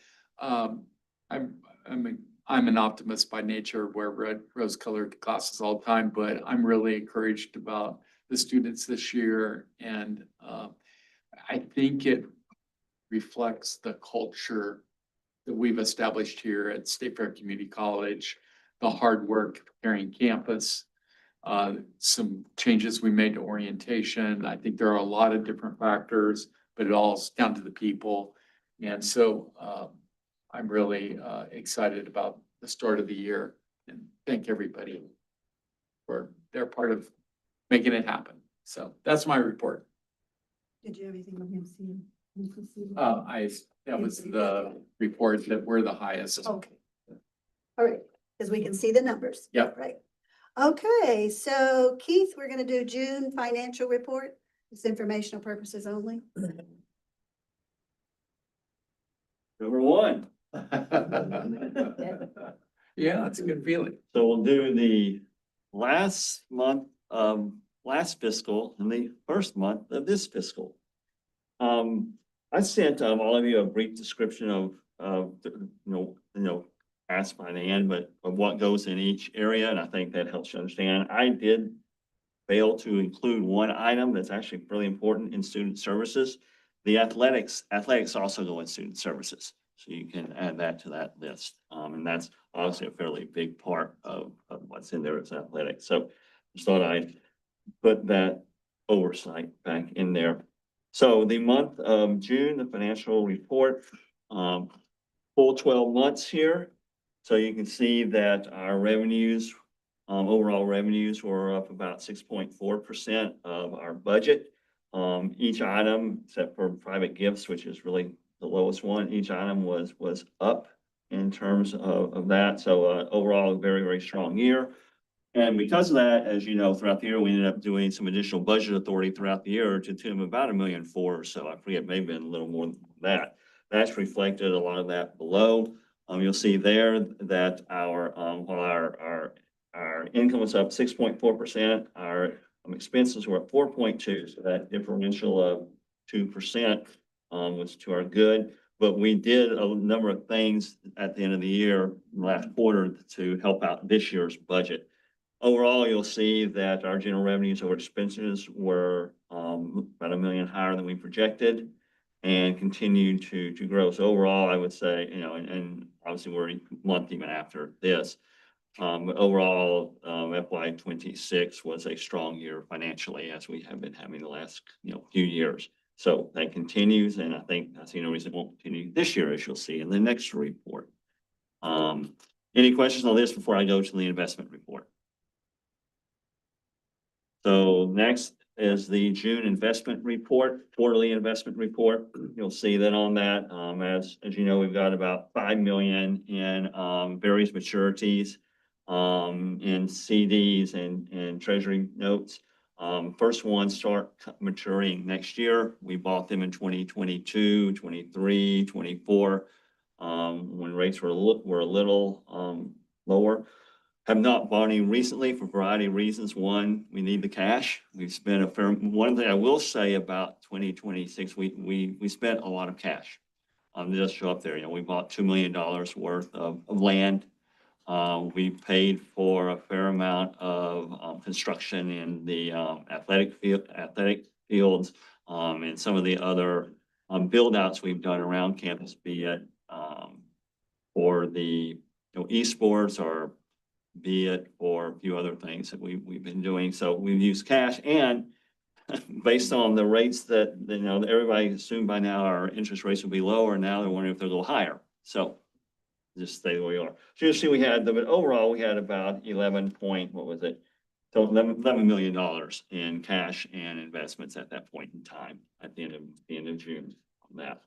I'm an optimist by nature, wear rose-colored glasses all the time, but I'm really encouraged about the students this year. And I think it reflects the culture that we've established here at State Fair Community College, the hard work preparing campus, some changes we made to orientation. I think there are a lot of different factors, but it all's down to the people. And so I'm really excited about the start of the year and thank everybody for their part of making it happen. So that's my report. Did you have anything on MC? That was the report that we're the highest. Okay. All right, because we can see the numbers. Yep. Right. Okay, so Keith, we're gonna do June financial report. It's informational purposes only. Number one. Yeah, it's a good feeling. So we'll do the last month of last fiscal and the first month of this fiscal. I sent all of you a brief description of asked by Nan, but of what goes in each area, and I think that helps you understand. I did fail to include one item that's actually really important in student services. The athletics also go in student services. So you can add that to that list. And that's obviously a fairly big part of what's in there is athletics. So just thought I'd put that oversight back in there. So the month of June, the financial report, full 12 months here. So you can see that our revenues, overall revenues were up about 6.4% of our budget. Each item, except for private gifts, which is really the lowest one, each item was up in terms of that. So overall, a very, very strong year. And because of that, as you know, throughout the year, we ended up doing some additional budget authority throughout the year to the tune of about $1.4 million or so. I forget, maybe a little more than that. That's reflected a lot of that below. You'll see there that our income was up 6.4%. Our expenses were up 4.2%. So that differential of 2% was to our good. But we did a number of things at the end of the year, last quarter, to help out this year's budget. Overall, you'll see that our general revenues over expenses were about $1 million higher than we projected and continue to grow. So overall, I would say, and obviously we're a month even after this. But overall, FY 26 was a strong year financially, as we have been having the last few years. So that continues, and I think I see no reason it won't continue this year, as you'll see in the next report. Any questions on this before I go to the investment report? So next is the June investment report, quarterly investment report. You'll see that on that, as you know, we've got about $5 million in various maturities in CDs and treasury notes. First ones start maturing next year. We bought them in 2022, 23, 24, when rates were a little lower. Have not bought any recently for a variety of reasons. One, we need the cash. We've spent one thing I will say about 2026, we spent a lot of cash. Just show up there. We bought $2 million worth of land. We paid for a fair amount of construction in the athletic fields, and some of the other build outs we've done around campus, be it for the esports or be it for a few other things that we've been doing. So we've used cash, and based on the rates that everybody assumed by now our interest rates would be lower. Now they're wondering if they'll go higher. So just stay where we are. So you'll see but overall we had about $11 million in cash and investments at that point in time at the end of June on that.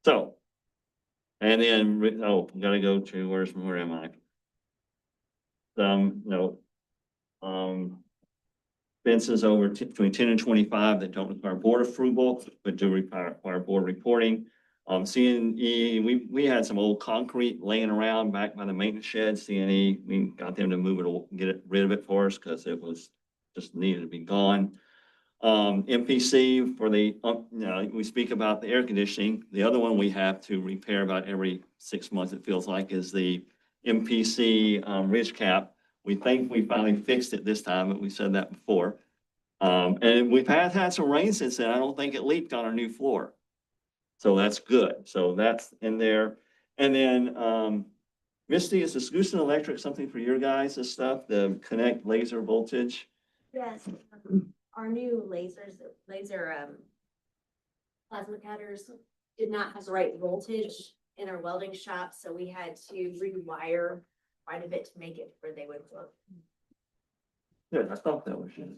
So, and then, gotta go to, where am I? expenses over between 10 and 25 that don't require board approval, but do require board reporting. CNE, we had some old concrete laying around back by the maintenance shed. CNE, we got them to move it, get rid of it for us because it was just needed to be gone. MPC for the, we speak about the air conditioning. The other one we have to repair about every 6 months, it feels like, is the MPC ridge cap. We think we finally fixed it this time, but we said that before. And we've had some rain since then. I don't think it leaked on our new floor. So that's good. So that's in there. And then Misty, is this Goosen Electric something for your guys' this stuff, the Connect laser voltage? Yes, our new laser plasma cutters did not have the right voltage in our welding shop, so we had to rewire quite a bit to make it where they would work. Good, I thought that was it.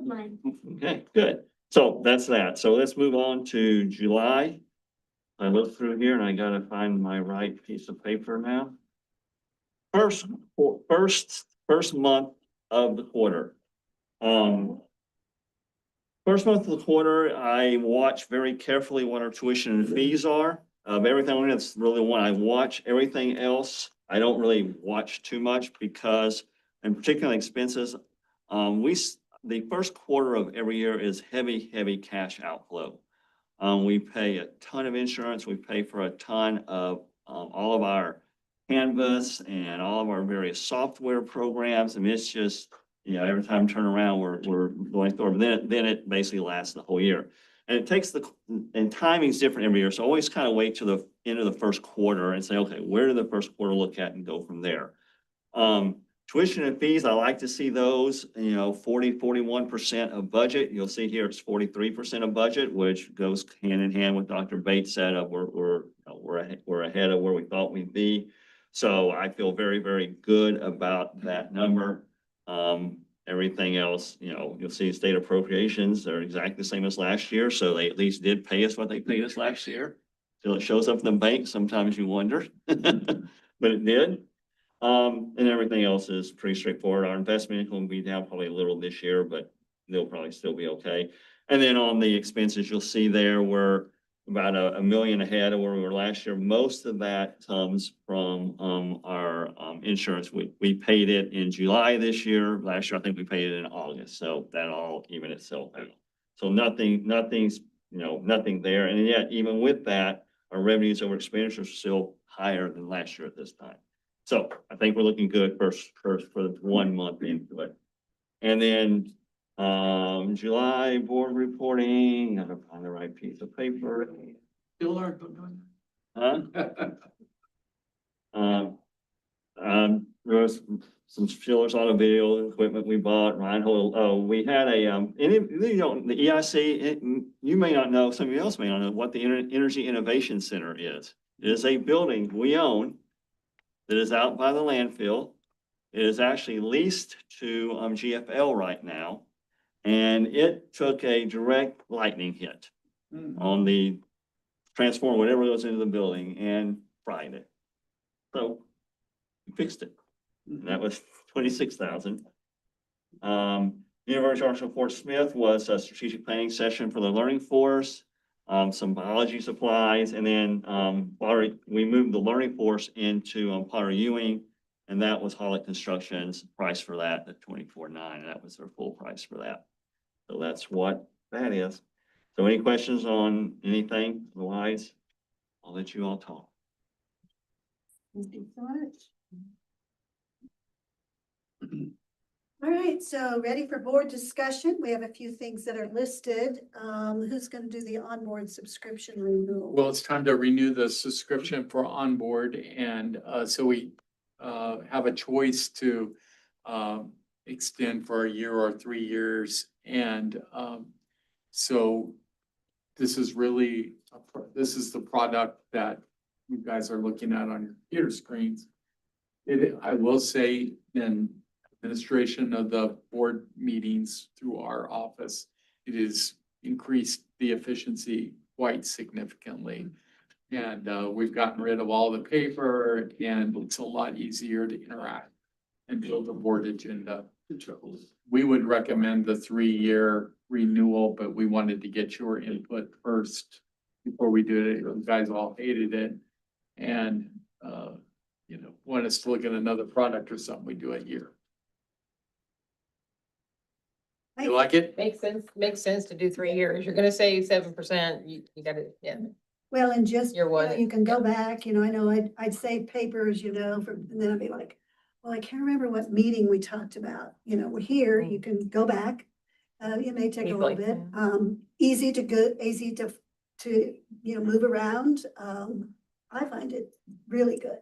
Mine. Okay, good. So that's that. So let's move on to July. I looked through here and I gotta find my right piece of paper now. First month of the quarter. First month of the quarter, I watch very carefully what our tuition and fees are. Of everything that's really one I watch. Everything else, I don't really watch too much because, and particularly expenses, the first quarter of every year is heavy cash outflow. We pay a ton of insurance. We pay for a ton of all of our Canvas and all of our various software programs. I mean, it's just, every time I turn around, we're going through, but then it basically lasts the whole year. And it takes and timing's different every year. So always kind of wait to the end of the first quarter and say, okay, where did the first quarter look at and go from there? Tuition and fees, I like to see those, 41% of budget. You'll see here it's 43% of budget, which goes hand in hand with Dr. Bates said of we're ahead of where we thought we'd be. So I feel very good about that number. Everything else, you'll see state appropriations, they're exactly the same as last year. So they at least did pay us what they paid us last year. Till it shows up in the bank, sometimes you wonder, but it did. And everything else is pretty straightforward. Our investment income will be down probably a little this year, but they'll probably still be okay. And then on the expenses, you'll see there we're about $1 million ahead of where we were last year. Most of that comes from our insurance. We paid it in July this year. Last year, I think we paid it in August. So that all even itself out. So nothing's nothing there. And yet, even with that, our revenues over expenditures are still higher than last year at this time. So I think we're looking good first for the 1 month into it. And then July board reporting, gotta find the right piece of paper. Still aren't doing Huh? There was some Schiller's auto video equipment we bought, Reinhold. We had the EIC, you may not know, somebody else may not know what the Energy Innovation Center is. It is a building we own that is out by the landfill. It is actually leased to GFL right now. And it took a direct lightning hit on the transformer, whatever goes into the building, and fried it. So we fixed it. And that was $26,000. University of Fort Smith was a strategic planning session for the learning force, some biology supplies, and then we moved the learning force into Potter Ewing, and that was Hollick Construction's price for that at $24,900, and that was their full price for that. So that's what that is. So any questions on anything? Otherwise, I'll let you all talk. Thank you so much. All right, so ready for board discussion. We have a few things that are listed. Who's going to do the onboard subscription renewal? Well, it's time to renew the subscription for onboard, and so we have a choice to extend for a year or 3 years. And so this is really, this is the product that you guys are looking at on your computer screens. I will say, in administration of the board meetings through our office, it has increased the efficiency quite significantly. And we've gotten rid of all the paper, and it's a lot easier to interact and build a board agenda. we would recommend the 3-year renewal, but we wanted to get your input first before we do it. You guys all hated it. And, want us to look at another product or something, we do a year. You like it? Makes sense to do 3 years. You're gonna save 7%, you gotta, yeah. Well, and just, Year one. you can go back, I know I'd save papers, and then I'd be like, well, I can't remember what meeting we talked about, we're here, you can go back. It may take a little Easily, bit, easy to, move around. I find it really good.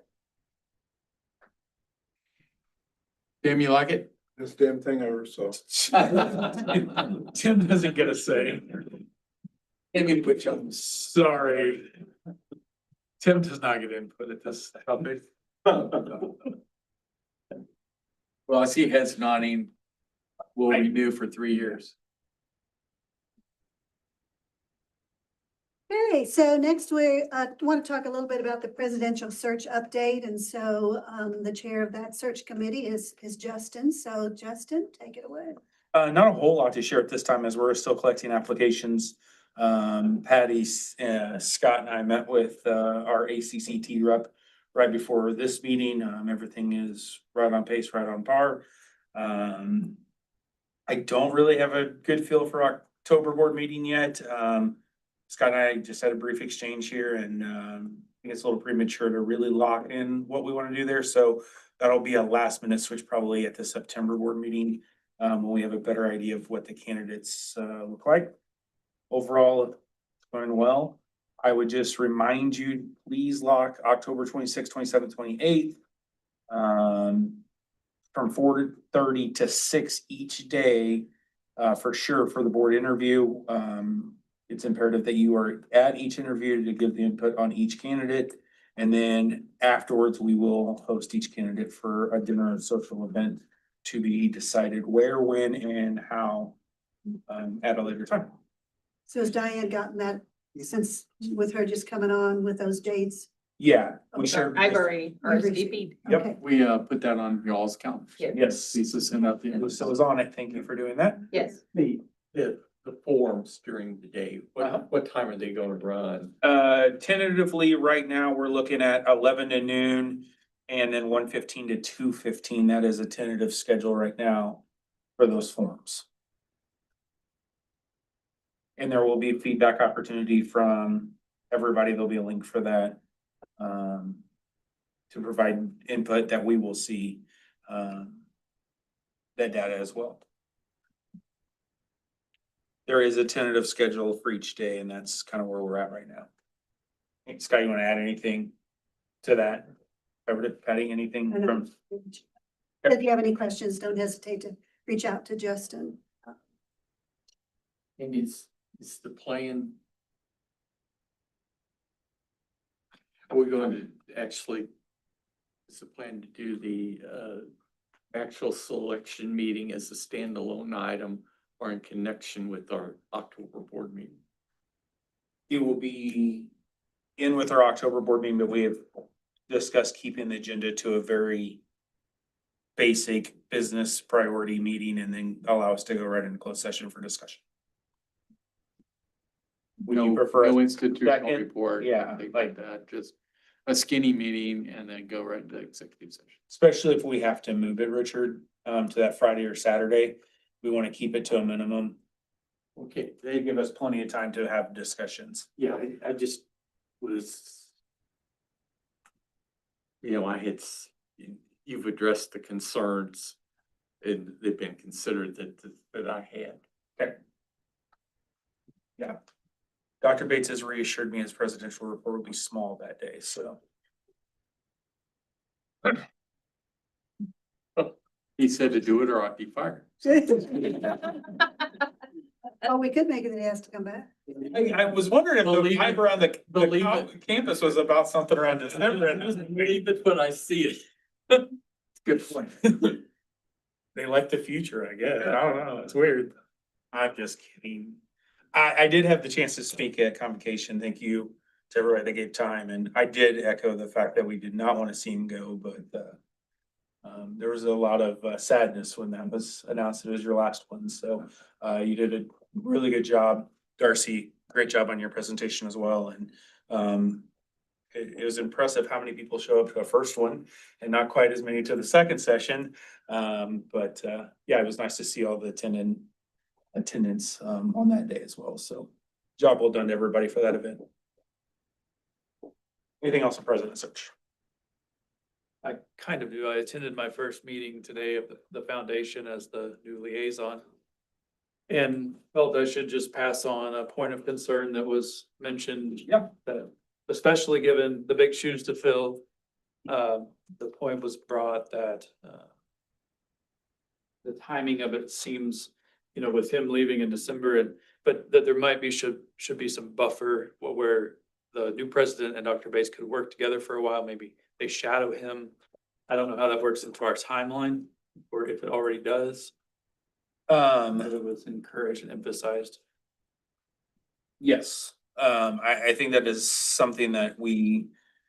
Tim, you like it? This damn thing I ever saw. Tim doesn't get a say. I'm sorry. Tim does not get input at this topic. Well, I see heads nodding. We'll renew for 3 years. Okay, so next we want to talk a little bit about the presidential search update. And so the chair of that search committee is Justin. So Justin, take it away. Not a whole lot to share at this time as we're still collecting applications. Patty, Scott and I met with, our ACCT rep right before this meeting. Everything is right on pace, right on par. I don't really have a good feel for October board meeting yet. Scott and I just had a brief exchange here and, I think it's a little premature to really lock in what we want to do there. So that'll be a last minute switch probably at the September board meeting, when we have a better idea of what the candidates, look like. Overall, it's going well. I would just remind you, please lock October 26th, 27th, 28th. From 4:30 to 6 each day, for sure for the board interview. It's imperative that you are at each interview to give the input on each candidate. And then afterwards, we will host each candidate for a dinner and social event to be decided where, when, and how, at a later time. So has Diane gotten that since with her just coming on with those dates? Yeah, we shared. I've already RSVP'd. Yep. Okay. We put that on y'all's count. Yes. Lisa sent out the. So it was on it. Thank you for doing that. Yes. The forums during the day, what time are they gonna run? Tentatively, right now, we're looking at 11 to noon and then 1:15 to 2:15. That is a tentative schedule right now for those forums. And there will be feedback opportunity from everybody. There'll be a link for that, to provide input that we will see, that data as well. There is a tentative schedule for each day, and that's kind of where we're at right now. Hey, Scott, you want to add anything to that? Covered it, Patty, anything from? If you have any questions, don't hesitate to reach out to Justin. And is the plan? Are we going to actually, is the plan to do the actual selection meeting as a standalone item or in connection with our October board meeting? It will be in with our October board meeting, but we have discussed keeping the agenda to a very basic business priority meeting and then allow us to go right into closed session for discussion. Would you prefer? No institutional that- report. yeah, anything like that, just a skinny meeting and then go right into executive session. Especially if we have to move it, Richard, to that Friday or Saturday, we want to keep it to a minimum. Okay, They give us plenty of time to have discussions. yeah, I just was. You've addressed the concerns and they've been considered that I had. Okay. Yeah. Dr. Bates has reassured me his presidential report will be small that day, so. He said to do it or I'd be fired. Oh, we could make it that he has to come back. I was wondering if the Believe hype it. around the Believe campus was about something around December. Believe it when I see it. Good point. They like the future, I guess. I don't know. It's weird. I'm just kidding. I did have the chance to speak at convocation. Thank you to everybody that gave time. And I did echo the fact that we did not want to see him go, but There was a lot of sadness when that was announced it was your last one, so you did a really good job. Darcy, great job on your presentation as well, and it was impressive how many people show up to a first one and not quite as many to the second session. But yeah, it was nice to see all the attendance on that day as well, so job well done to everybody for that event. Anything else on President Search? I kind of do. I attended my first meeting today of the foundation as the new liaison. And felt I should just pass on a point of concern that was mentioned. Yeah. That especially given the big shoes to fill, the point was brought that, the timing of it seems, with him leaving in December but that there might be, should be some buffer where the new president and Dr. Bates could work together for a while. Maybe they shadow him. I don't know how that works into our timeline or if it already does. But it was encouraged and emphasized. Yes, I think that is something that we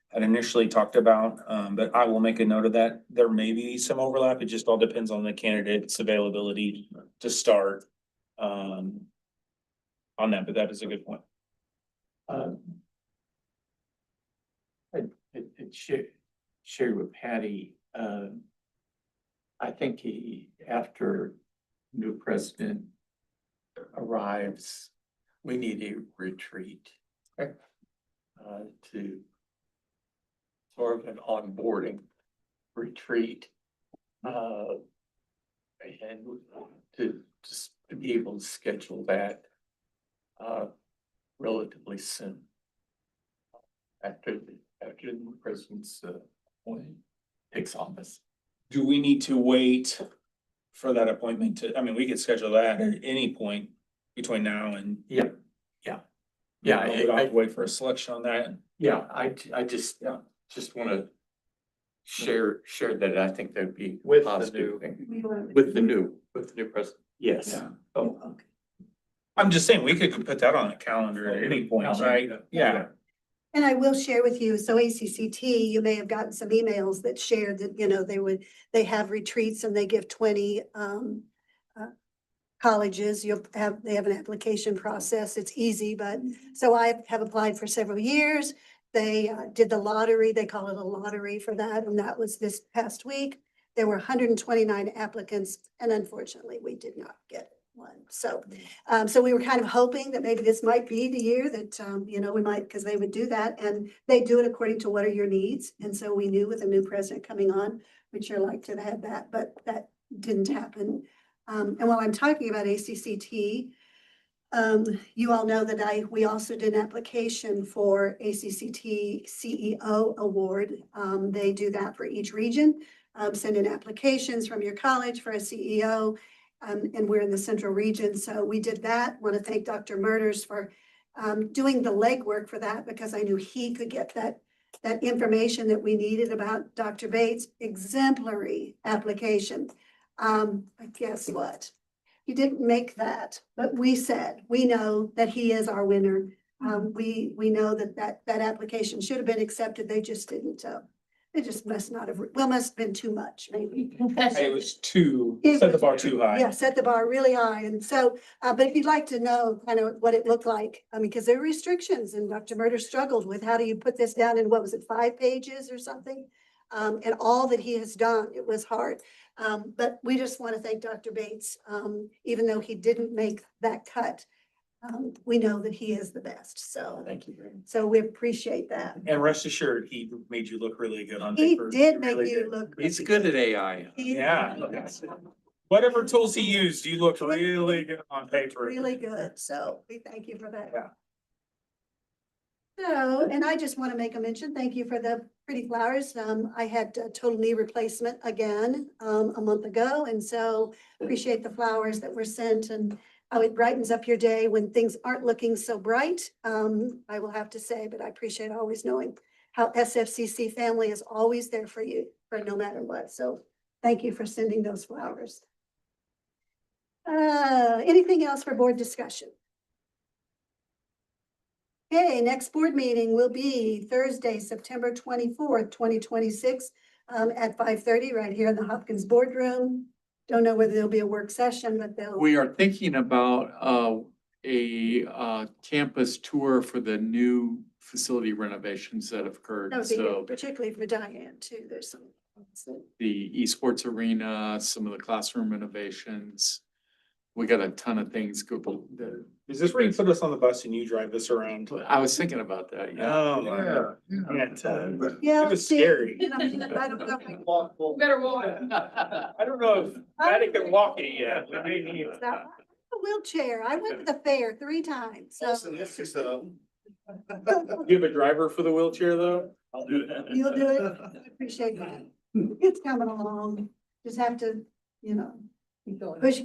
had initially talked about, but I will make a note of that. There may be some overlap. It just all depends on the candidate's availability to start on that, but that is a good point. I shared with Patty, I think after new president arrives, we need a retreat. To sort of an onboarding retreat. And to just to be able to schedule that relatively soon. After the new president's takes office. Do we need to wait for that appointment we could schedule that at any point between now and. Yeah. We don't have to wait for a selection on that. Yeah, I just wanna share that. I think that'd be With the positive new- thing. With the new president. Yes. Yeah. Oh, I'm just saying, we could put that on the calendar at any point, right? Yeah. And I will share with you, so ACCT, you may have gotten some emails that shared that, they have retreats and they give 20 colleges, they have an application process. It's easy, but, so I have applied for several years. They did the lottery, they call it a lottery for that, and that was this past week. There were 129 applicants, and unfortunately, we did not get one. So, so we were kind of hoping that maybe this might be the year that, we might, because they would do that, and they do it according to what are your needs. And so we knew with a new president coming on, we'd sure like to have had that, but that didn't happen. And while I'm talking about ACCT, you all know that we also did an application for ACCT CEO award. They do that for each region. Send in applications from your college for a CEO. And we're in the central region, so we did that. Want to thank Dr. Murders for doing the legwork for that, because I knew he could get that information that we needed about Dr. Bates' exemplary application. But guess what? He didn't make that, but we said, we know that he is our winner. We know that application should have been accepted. They just didn't. They just must not have, must have been too much, maybe. It was set the bar too high. Yeah, set the bar really high. And so, but if you'd like to know kind of what it looked like, because there are restrictions, and Dr. Murder struggled with how do you put this down in, what was it, 5 pages or something? And all that he has done, it was hard. But we just want to thank Dr. Bates, even though he didn't make that cut. We know that he is the best, so. Thank you very much. So we appreciate that. And rest assured, he made you look really good on He paper. did make Really you did. look. He's good at AI. Yeah. Whatever tools he used, you looked really good on paper. Really good, so we thank you for that. Yeah. So, and I just want to make a mention, thank you for the pretty flowers. I had a total knee replacement again, a month ago, and so appreciate the flowers that were sent and how it brightens up your day when things aren't looking so bright. I will have to say, but I appreciate always knowing how SFCC family is always there for you, for no matter what. So thank you for sending those flowers. Anything else for board discussion? Okay, next board meeting will be Thursday, September 24th, 2026, at 5:30 right here in the Hopkins boardroom. Don't know whether there'll be a work session, but they'll. We are thinking about a campus tour for the new facility renovations that have occurred. That would be So good, particularly for Diane too. There's some. the esports arena, some of the classroom renovations. We got a ton of things go. Is this where you put us on the bus and you drive us around? I was thinking about that, yeah. Oh, Yeah. it was see, scary. I don't know. Better walk. I don't know if Patty can walk it yet. We may need- It's not- A wheelchair. I went to the fair 3 times, so You have a driver for the wheelchair though? I'll do that. you'll do it. I appreciate that. It's coming along. Just have to, you know, keep going, push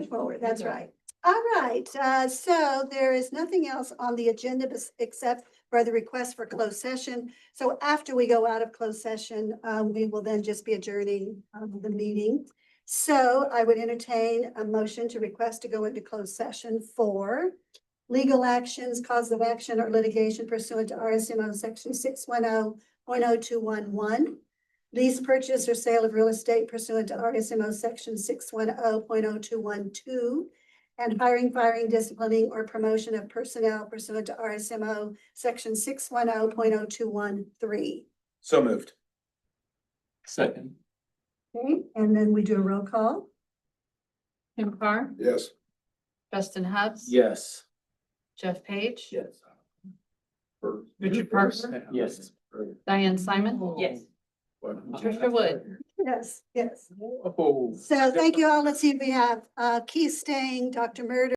forward. That's right. All right, so there is nothing else on the agenda except for the request for closed session. So after we go out of closed session, we will then just be adjourning the meeting. So I would entertain a motion to request to go into closed session for legal actions, cause of action, or litigation pursuant to RSMO section 610.0211. Lease purchase or sale of real estate pursuant to RSMO section 610.0212. And hiring, firing, disciplining, or promotion of personnel pursuant to RSMO section 610.0213. So moved. Second. Okay, and then we do a roll call. Kim Carr, Yes. Justin Hubbs. Yes. Jeff Page. Yes. Richard Parker. Yes. Diane Simon. Yes. Trisha Wood. Yes, yes. Oh. So thank you all. Let's see if we have Keith Stang, Dr. Murder.